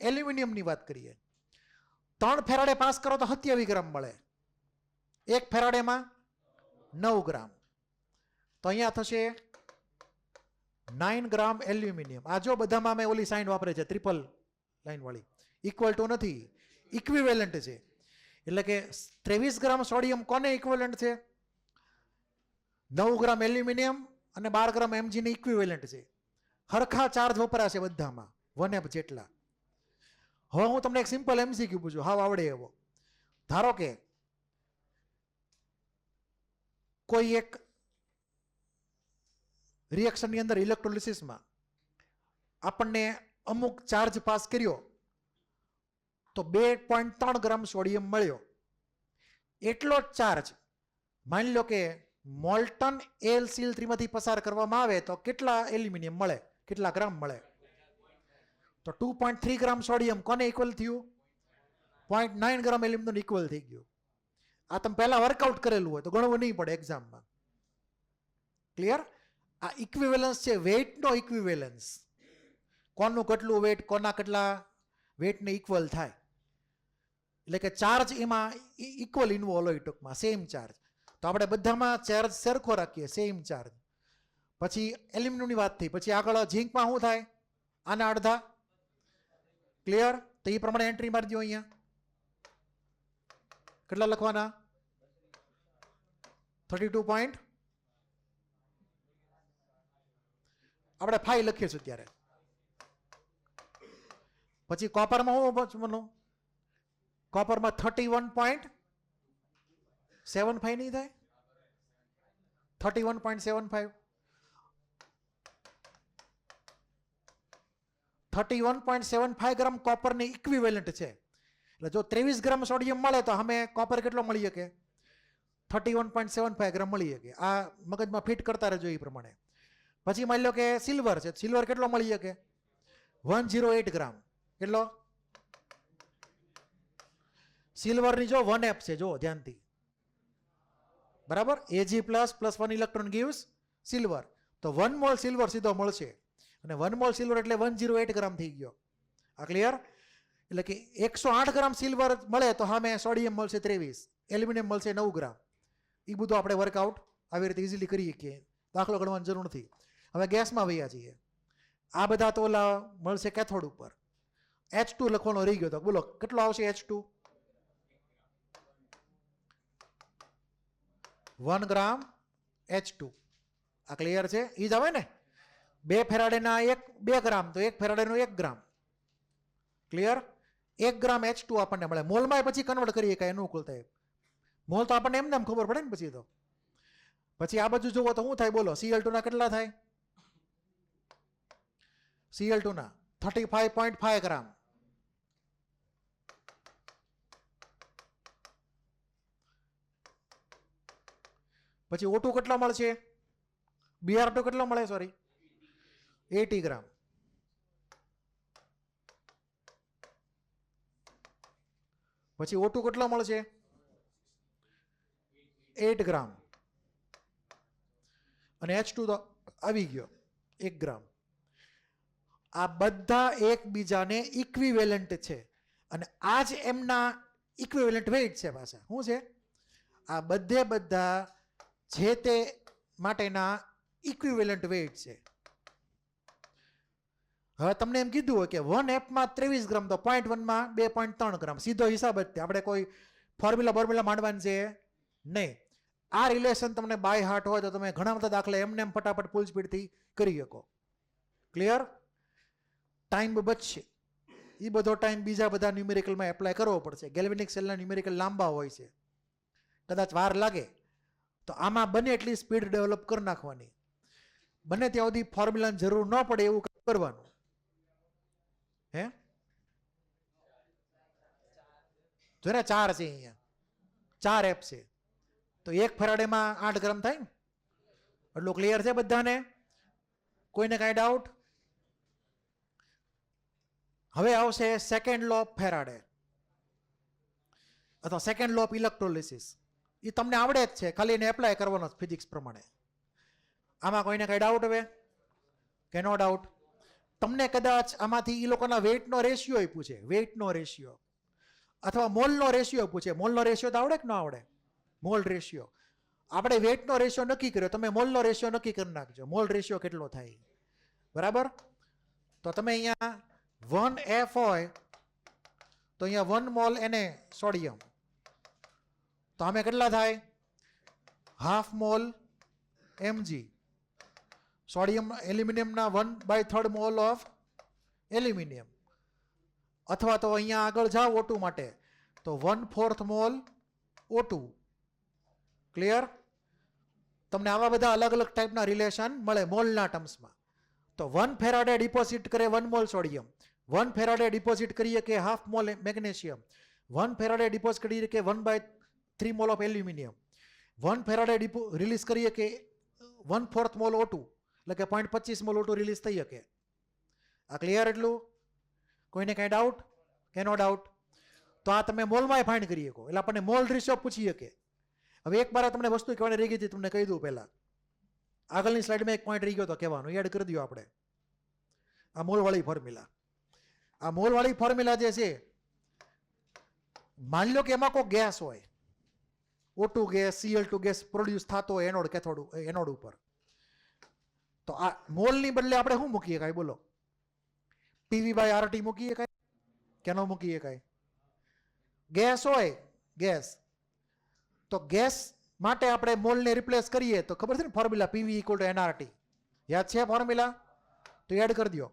એલ્યુમિનિયમની વાત કરીએ, 3 ફેરાડે પાસ કરો તો 27 ગ્રામ મળે, 1 ફેરાડેમાં 9 ગ્રામ, તો અહીંયા થશે 9 ગ્રામ એલ્યુમિનિયમ. આ જો બધામાં મેં ઓલી સાઇન વાપરે છે, ટ્રિપલ લાઈન વાળી, ઇક્વલ ટુ નથી, ઇક્વિવેલન્ટ છે. એટલે કે 23 ગ્રામ સોડિયમ કોને ઇક્વિવેલન્ટ છે? 9 ગ્રામ એલ્યુમિનિયમ અને 12 ગ્રામ એમજીને ઇક્વિવેલન્ટ છે. હરખા ચાર્જ વપરાશે બધામાં, 1F જેટલા. હવે હું તમને એક સિમ્પલ એમસીક્યુ પૂછું, હાવ આવડે એવો. ધારો કે કોઈ એક રિએક્શનની અંદર ઇલેક્ટ્રોલિસિસમાં આપણને અમુક ચાર્જ પાસ કર્યો તો 2.3 ગ્રામ સોડિયમ મળ્યો. એટલો જ ચાર્જ માની લો કે મોલ્ટન AlCl3માંથી પસાર કરવામાં આવે તો કેટલા એલ્યુમિનિયમ મળે, કેટલા ગ્રામ મળે? તો 2.3 ગ્રામ સોડિયમ કોને ઇક્વલ થયું? 0.9 ગ્રામ એલ્યુમિનિયમ ઇક્વલ થઈ ગયું. આ તમે પહેલા વર્કઆઉટ કરેલું હોય તો ગણવું નહીં પડે એક્ઝામમાં. ક્લિયર? આ ઇક્વિવેલન્સ છે, વેઇટનો ઇક્વિવેલન્સ. કોનું કેટલું વેઇટ કોના કેટલા વેઇટને ઇક્વલ થાય. એટલે કે ચાર્જ એમાં ઇક્વલ ઇન્વોલ્વ હોય, ટૂંકમાં સેમ ચાર્જ. તો આપણે બધામાં ચાર્જ સરખો રાખીએ, સેમ ચાર્જ. પછી એલ્યુમિનિયમની વાત થઈ, પછી આગળ ઝીંકમાં શું થાય? આના અડધા. ક્લિયર? તો એ પ્રમાણે એન્ટ્રી મારી દો. અહીંયા કેટલા લખવાના? 32 પોઈન્ટ આપણે 5 લખીએ છીએ ત્યારે. પછી કોપરમાં શું બનવું? કોપરમાં 31.75 નહીં થાય? 31.75 31.75 ગ્રામ કોપરની ઇક્વિવેલન્ટ છે. એટલે જો 23 ગ્રામ સોડિયમ મળે તો અમે કોપર કેટલો મળી શકે? 31.75 ગ્રામ મળી શકે. આ મગજમાં ફિટ કરતા રહેજો એ પ્રમાણે. પછી માની લો કે સિલ્વર છે, સિલ્વર કેટલો મળી શકે? 108 ગ્રામ. કેટલો? સિલ્વરની જો 1F છે, જો ધ્યાનથી, બરાબર? Ag plus 1 electron gives silver. તો 1 મોલ સિલ્વર સીધો મળશે, અને 1 મોલ સિલ્વર એટલે 108 ગ્રામ થઈ ગયો. આ ક્લિયર? એટલે કે 108 ગ્રામ સિલ્વર મળે તો સામે સોડિયમ મળશે 23, એલ્યુમિનિયમ મળશે 9 ગ્રામ. એ બધું આપણે વર્કઆઉટ આવી રીતે ઇઝીલી કરી શકીએ, દાખલો ગણવાની જરૂર નથી. હવે ગેસમાં વહ્યા છીએ. આ બધા તો ઓલા મળશે કેથોડ ઉપર. H2 લખવાનો રહી ગયો તો બોલો કેટલો આવશે? H2 1 ગ્રામ H2. આ ક્લિયર છે? એ જ આવે ને? 2 ફેરાડેના 2 ગ્રામ તો 1 ફેરાડેનો 1 ગ્રામ. ક્લિયર? 1 ગ્રામ H2 આપણને મળે. મોલમાં પછી કન્વર્ટ કરીએ કાંઈ અનુકૂળ થાય. મોલ તો આપણને એમને એમ ખબર પડે ને પછી તો. પછી આ બાજુ જુઓ તો શું થાય બોલો? Cl2 ના કેટલા થાય? Cl2 ના 35.5 ગ્રામ. પછી O2 કેટલો મળશે? Br2 કેટલો મળે? સોરી, 80 ગ્રામ. પછી O2 કેટલો મળશે? 8 ગ્રામ. અને H2 તો આવી ગયો 1 ગ્રામ. આ બધા એકબીજાને ઇક્વિવેલન્ટ છે, અને આ જ એમના ઇક્વિવેલન્ટ વેઇટ છે. પાછા શું છે? આ બધા જે તે માટેના ઇક્વિવેલન્ટ વેઇટ છે. હવે તમને એમ કીધું હોય કે 1F માં 23 ગ્રામ તો 0.1 માં 2.3 ગ્રામ. સીધો હિસાબ જ છે, આપણે કોઈ ફોર્મ્યુલા માંડવાનું છે નહીં. આ રિલેશન તમને બાય હાર્ટ હોય તો તમે ઘણા બધા દાખલા એમને એમ ફટાફટ ફૂલ સ્પીડથી કરી શકો. ક્લિયર? ટાઈમ બચશે. એ બધો ટાઈમ બીજા બધા ન્યુમેરિકલમાં એપ્લાય કરવો પડશે. ગેલ્વેનિક સેલના ન્યુમેરિકલ લાંબા હોય છે, કદાચ વાર લાગે. તો આમાં બને એટલી સ્પીડ ડેવલપ કરી નાખવાની. બને ત્યાં સુધી ફોર્મ્યુલાની જરૂર ન પડે એવું કરવાનું. હે જો ને 4 છે અહીંયા, 4 F છે તો 1 ફેરાડેમાં 8 ગ્રામ થાય ને. એટલું ક્લિયર છે બધાને? કોઈને કાંઈ ડાઉટ? હવે આવશે સેકન્ડ લો ઓફ ફેરાડે અથવા સેકન્ડ લો ઓફ ઇલેક્ટ્રોલિસિસ. એ તમને આવડે જ છે, ખાલી એને એપ્લાય કરવાનો ફિઝિક્સ પ્રમાણે. આમાં કોઈને કાંઈ ડાઉટ હવે કે નો ડાઉટ? તમને કદાચ આમાંથી એ લોકોના વેઇટનો રેશિયો પૂછે, વેઇટનો રેશિયો અથવા મોલનો રેશિયો પૂછે. મોલનો રેશિયો તો આવડે કે ન આવડે? Mall ratio. આપણે વેઇટનો રેશિયો નક્કી કર્યો, તમે મોલનો રેશિયો નક્કી કરી નાખજો. મોલ રેશિયો કેટલો થાય, બરાબર? તો તમે અહીંયા 1F હોય તો અહીંયા 1 મોલ એને સોડિયમ, તો આમે કેટલા થાય? Half mole Mg. સોડિયમ એલ્યુમિનિયમના 1/3 મોલ ઓફ એલ્યુમિનિયમ. અથવા તો અહીંયા આગળ જાઓ O2 માટે તો 1/4 મોલ O2. ક્લિયર? તમને આવા બધા અલગ અલગ ટાઈપના રિલેશન મળે મોલના ટર્મ્સમાં. તો 1 ફેરાડે ડિપોઝિટ કરે 1 મોલ સોડિયમ, 1 ફેરાડે ડિપોઝિટ કરીએ કે half mole magnesium, 1 Faraday deposit કરીએ કે 1/3 mole of aluminium, 1 Faraday release કરીએ કે 1/4 મોલ O2, એટલે કે 0.25 મોલ O2 રિલીઝ થઈ શકે. આ ક્લિયર? એટલું? કોઈને કાંઈ ડાઉટ કે નો ડાઉટ? તો આ તમે મોલમાં ફાઇન્ડ કરી શકો. એટલે આપણને મોલ રેશિયો પૂછી શકે. હવે એક બાર તમને વસ્તુ કહેવાની રહી ગઈ હતી, તમને કહી દઉં પહેલાં. આગળની સ્લાઇડમાં એક પોઈન્ટ રહી ગયો હતો કહેવાનું, યાદ કરી દો આપણે. આ મોલવાળી ફોર્મ્યુલા, આ મોલવાળી ફોર્મ્યુલા જે છે, માની લો કે એમાં કોઈ ગેસ હોય, O2 gas, Cl2 gas produce થતો હોય એનોડ કેથોડ એનોડ ઉપર, તો આ મોલની બદલે આપણે શું મૂકીએ કાંઈ? બોલો. PV/RT મૂકીએ કાંઈ કે ન મૂકીએ કાંઈ? ગેસ હોય, ગેસ, તો ગેસ માટે આપણે મોલને રિપ્લેસ કરીએ તો ખબર છે ને ફોર્મ્યુલા PV = nRT. યાદ છે ફોર્મ્યુલા? તો એડ કરી દો,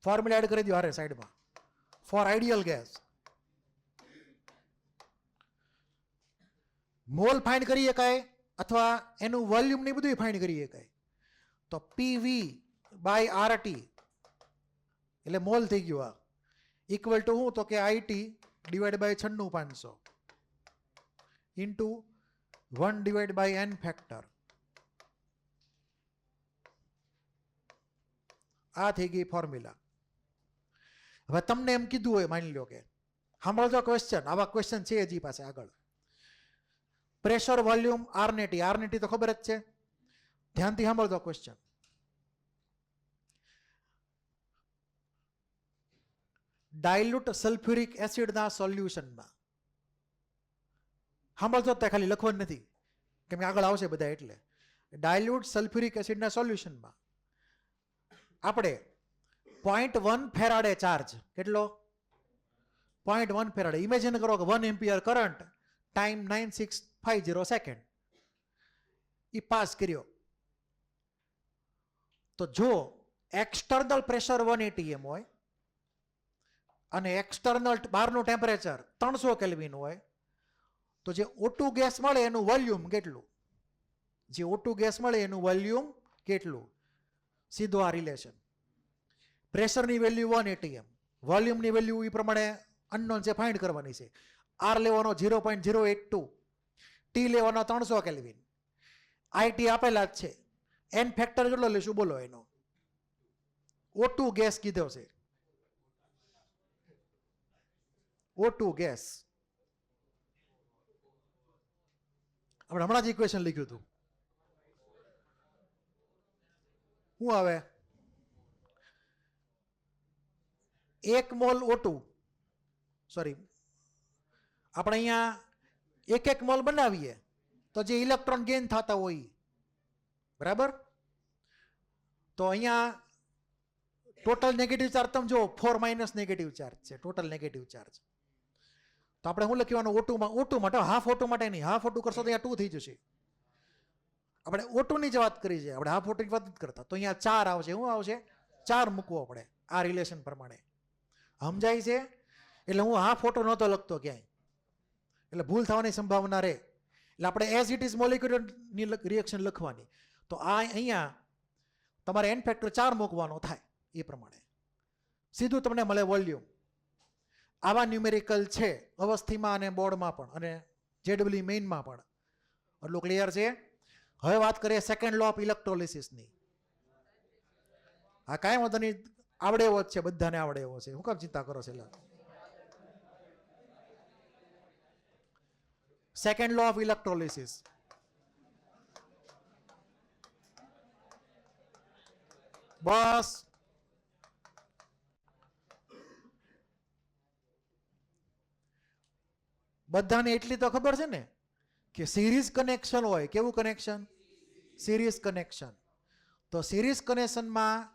ફોર્મ્યુલા એડ કરી દો હારે સાઈડમાં. For ideal gas mole find કરીએ કાંઈ અથવા એનું વોલ્યુમ ને બધું ફાઇન્ડ કરીએ કાંઈ, તો PV/RT એટલે મોલ થઈ ગયું. આ ઇક્વલ ટુ શું? તો કે IT / 96500 ઇન્ટુ 1/n ફેક્ટર. આ થઈ ગઈ ફોર્મ્યુલા. હવે તમને એમ કીધું હોય, માની લો કે સાંભળજો ક્વેશ્ચન, આવા ક્વેશ્ચન છે હજી પાસે આગળ. Pressure, volume, આરનેટી. આરનેટી તો ખબર જ છે, ધ્યાનથી સાંભળજો ક્વેશ્ચન. ડાયલ્યુટ સલ્ફ્યુરિક એસિડના સોલ્યુશનમાં, સાંભળજો તે ખાલી લખવાનું નથી કેમ કે આગળ આવશે બધા. એટલે ડાયલ્યુટ સલ્ફ્યુરિક એસિડના સોલ્યુશનમાં આપણે 0.1 ફેરાડે ચાર્જ, કેટલો? 0.1 ફેરાડે. ઇમેજિન કરો કે 1 એમ્પિયર કરંટ, ટાઈમ 9650 સેકન્ડ એ પાસ કર્યો. તો જો એક્સટર્નલ પ્રેશર 180 m હોય અને એક્સટર્નલ બહારનું ટેમ્પરેચર 300 કેલ્વિન હોય, તો જે O2 ગેસ મળે એનું વોલ્યુમ કેટલું? જે O2 ગેસ મળે એનું વોલ્યુમ કેટલું? સીધો આ રિલેશન. પ્રેશરની વેલ્યુ 180 m, વોલ્યુમની વેલ્યુ એ પ્રમાણે અનનોન છે, ફાઇન્ડ કરવાની છે. R લેવાનો 0.082, T લેવાનો 300 કેલ્વિન, IT આપેલા જ છે. N ફેક્ટર કેટલો લેશું બોલો એનો? O2 ગેસ કીધો છે, O2 ગેસ. આપણે હમણાં જ ઇક્વેશન લખ્યું હતું. શું આવે? 1 મોલ O2, સોરી, આપણે અહીંયા 1 મોલ બનાવીએ તો જે ઇલેક્ટ્રોન ગેઇન થતા હોય, બરાબર? તો અહીંયા ટોટલ નેગેટિવ ચાર્જ તમે જો 4- નેગેટિવ ચાર્જ છે, ટોટલ નેગેટિવ ચાર્જ. તો આપણે શું લખવાનું? O2 માટે, હાફ O2 માટે નહીં, હાફ O2 કરશો તો અહીંયા 2 થઈ જશે. આપણે O2 ની જ વાત કરી છે, આપણે હાફ O2 ની વાત નથી કરતા. તો અહીંયા 4 આવશે. શું આવશે? 4 મૂકવો આપણે આ રિલેશન પ્રમાણે. સમજાય છે? એટલે હું હાફ O2 નહોતો લખતો ક્યાંય, એટલે ભૂલ થવાની સંભાવના રહે. એટલે આપણે એઝ ઇટ ઇઝ મોલિક્યુલરની રિએક્શન લખવાની. તો આ અહીંયા તમારે n ફેક્ટર 4 મૂકવાનો થાય, એ પ્રમાણે સીધું તમને મળે વોલ્યુમ. આવા ન્યુમેરિકલ છે અવસ્થિમાં અને બોર્ડમાં પણ, અને JEE મેઇનમાં પણ. એટલું ક્લિયર છે? હવે વાત કરીએ સેકન્ડ લો ઓફ ઇલેક્ટ્રોલિસિસની. હા, કાંઈ વાંધો નહીં, આવડે એવો જ છે, બધાને આવડે એવો છે. હું કામ ચિંતા કરો છો? Second law of ઇલેક્ટ્રોલિસિસ. બસ બધાને એટલી તો ખબર છે ને કે સિરીઝ કનેક્શન હોય. કેવું કનેક્શન? Series connection. તો સિરીઝ કનેક્શનમાં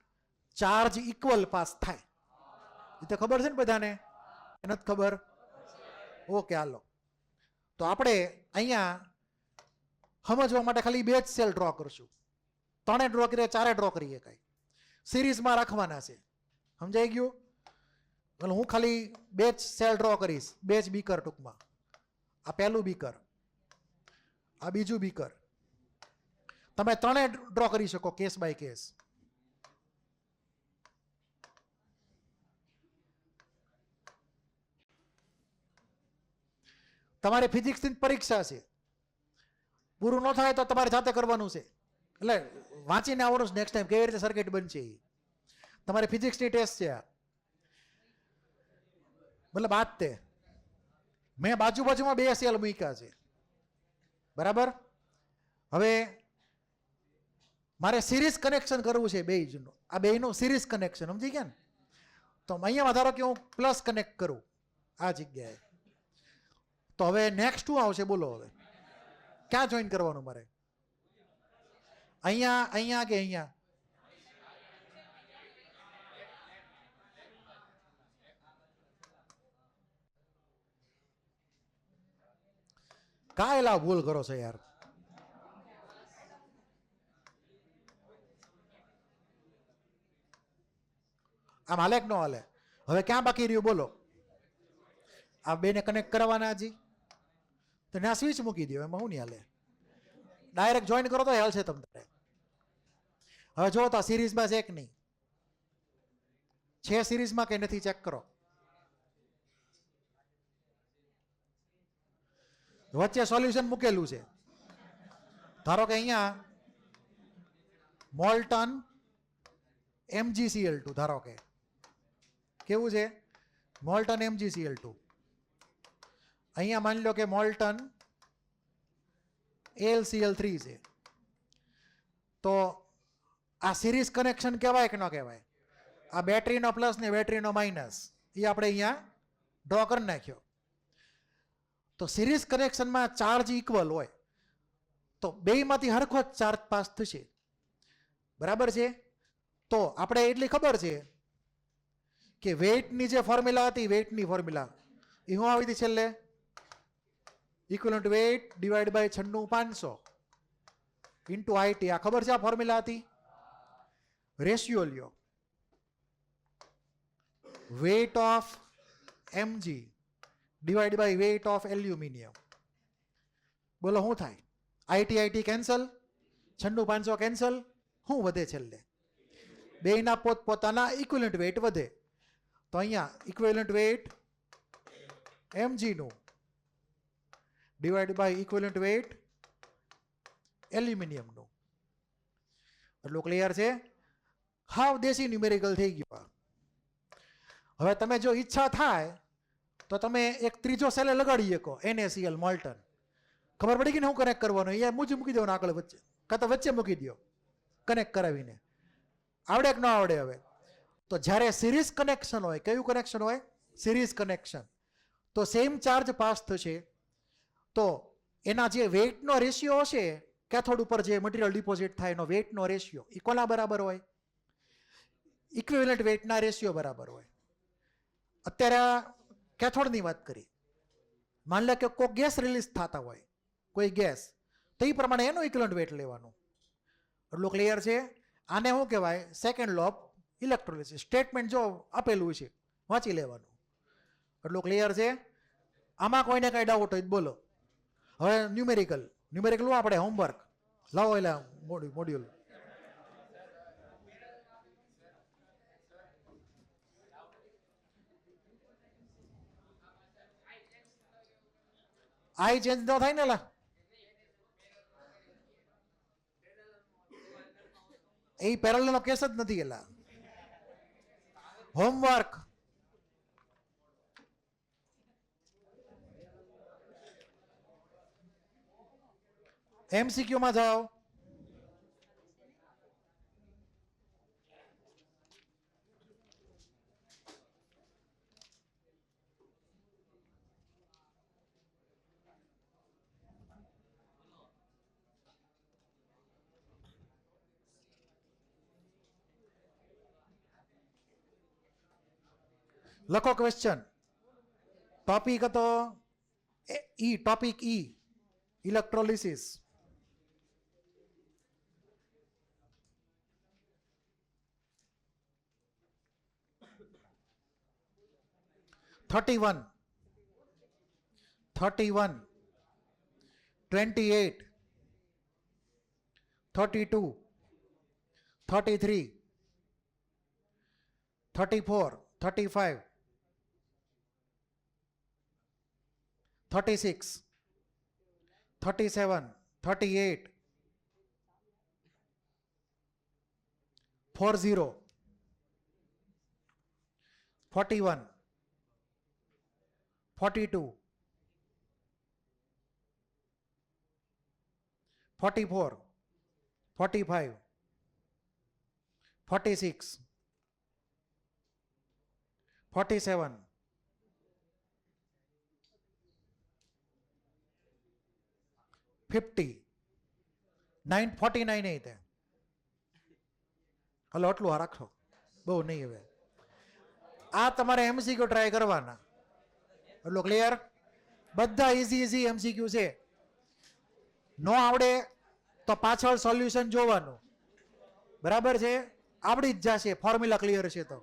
ચાર્જ ઇક્વલ પાસ થાય એ તો ખબર છે ને બધાને? નથી ખબર? ઓકે હાલો. તો આપણે અહીંયા સમજવા માટે ખાલી બે જ સેલ ડ્રો કરશું. ત્રણે ડ્રો કરીએ, ચારે ડ્રો કરીએ, કઈ સિરીઝમાં રાખવાના છે. સમજાઈ ગયું? એટલે હું ખાલી બે જ સેલ ડ્રો કરીશ, બે જ બીકર ટૂંકમાં. આ પહેલું બીકર, આ બીજું બીકર. તમે ત્રણે ડ્રો કરી શકો કેસ બાય કેસ. તમારે ફિઝિક્સની પરીક્ષા છે, પૂરું ન થાય તો તમારે જાતે કરવાનું છે. એટલે વાંચીને આવડું નેક્સ્ટ ટાઈમ કેવી રીતે સર્કિટ બનશે. તમારે ફિઝિક્સની ટેસ્ટ છે. મતલબ આજ તે મેં બાજુમાં બે સેલ મૂક્યા છે, બરાબર? હવે મારે સિરીઝ કનેક્શન કરવું છે બેયનું. આ બેયનું સિરીઝ કનેક્શન સમજી ગયા ને? તો અહીંયા ધારો કે હું પ્લસ કનેક્ટ કરું આ જગ્યાએ, તો હવે નેક્સ્ટ શું આવશે બોલો? હવે ક્યાં જોઈન કરવાનું મારે? અહીંયા, અહીંયા કે અહીંયા? કાયલા ભૂલ કરો છો યાર. આમ હાલે કે ન હાલે? હવે ક્યાં બાકી રહ્યું બોલો? આ બેને કનેક્ટ કરવાના હજી તો ત્યાં સ્વિચ મૂકી દો, એમાં હું નહીં હાલે. ડાયરેક્ટ જોઈન કરો તો હાલશે તમને. હવે જો તો સિરીઝમાં છે કે નહીં? છે સિરીઝમાં કે નથી? ચેક કરો. વચ્ચે સોલ્યુશન મૂકેલું છે. ધારો કે અહીંયા મોલ્ટન MgCl2, ધારો કે કેવું છે? Moulton MgCl2. અહીંયા માની લો કે મોલ્ટન AlCl3 છે. તો આ સિરીઝ કનેક્શન કહેવાય કે ન કહેવાય? આ બેટરીનો પ્લસ ને બેટરીનો માઇનસ એ આપણે અહીંયા ડ્રો કરી નાખ્યો. તો સિરીઝ કનેક્શનમાં ચાર્જ ઇક્વલ હોય તો બેયમાંથી હરખો જ ચાર્જ પાસ થશે, બરાબર છે? તો આપણે એટલી ખબર છે કે વેઇટની જે ફોર્મ્યુલા હતી, વેઇટની ફોર્મ્યુલા એ શું આવી હતી છેલ્લે? Equivalent weight divide by 96500 into IT. આ ખબર છે? આ ફોર્મ્યુલા હતી. રેશિયો લ્યો, weight of Mg divide by weight of aluminium. બોલો શું થાય? IT cancel, 96500 cancel. શું વધે છેલ્લે? બેયના પોતપોતાના ઇક્વિવેલન્ટ વેઇટ વધે. તો અહીંયા ઇક્વિવેલન્ટ વેઇટ Mg નું ડિવાઈડ બાય ઇક્વિવેલન્ટ વેઇટ એલ્યુમિનિયમનું. એટલું ક્લિયર છે? હાવ દેશી ન્યુમેરિકલ થઈ ગયું. હવે તમે જો ઈચ્છા થાય તો તમે એક ત્રીજો સેલે લગાડી શકો, NaCl મોલ્ટન. ખબર પડી કે શું કનેક્ટ કરવાનું? અહીંયા મૂકી દો આગળ વચ્ચે, કાં તો વચ્ચે મૂકી દો કનેક્ટ કરાવીને. આવડે કે ન આવડે? હવે તો જ્યારે સિરીઝ કનેક્શન હોય, કયું કનેક્શન હોય? Series connection. તો સેમ ચાર્જ પાસ થશે. તો એના જે વેઇટનો રેશિયો હશે, કેથોડ ઉપર જે મટીરિયલ ડિપોઝિટ થાય એનો વેઇટનો રેશિયો એ કોના બરાબર હોય? ઇક્વિવેલન્ટ વેઇટના રેશિયો બરાબર હોય. અત્યારે કેથોડની વાત કરી, માની લો કે કોઈ ગેસ રિલીઝ થતા હોય, કોઈ ગેસ, તો એ પ્રમાણે એનું ઇક્વિવેલન્ટ વેઇટ લેવાનું. એટલું ક્લિયર છે? આને શું કહેવાય? Second law of electrolysis. Statement જો આપેલું છે વાંચી લેવાનું. એટલું ક્લિયર છે? આમાં કોઈને કઈ ડાઉટ હોય બોલો. હવે ન્યુમેરિકલ આપણે હોમવર્ક લાવો, એલા મોડ્યુલ. આઈ ચેન્જ ન થાય ને લા? એ પેરેલલનો કેસ જ નથી. એલા હોમવર્ક MCQ માં જાઓ. લખો ક્વેશ્ચન. ટોપિક હતો ઈ, ટોપિક ઈ, ઇલેક્ટ્રોલિસિસ. $31, 28, 32, 33, 34, 35, 36, 37, 38, 40, 41, 42, 44, 45, 46, 47, 50, 49 નહીં તે. હલો આટલું આ રાખો, બહુ નહીં હવે. આ તમારે એમસીક્યુ ટ્રાય કરવાના. એટલું ક્લિયર? બધા ઇઝી એમસીક્યુ છે. નો આવડે તો પાછળ સોલ્યુશન જોવાનું. બરાબર છે? આવડી જ જશે, ફોર્મ્યુલા ક્લિયર છે તો.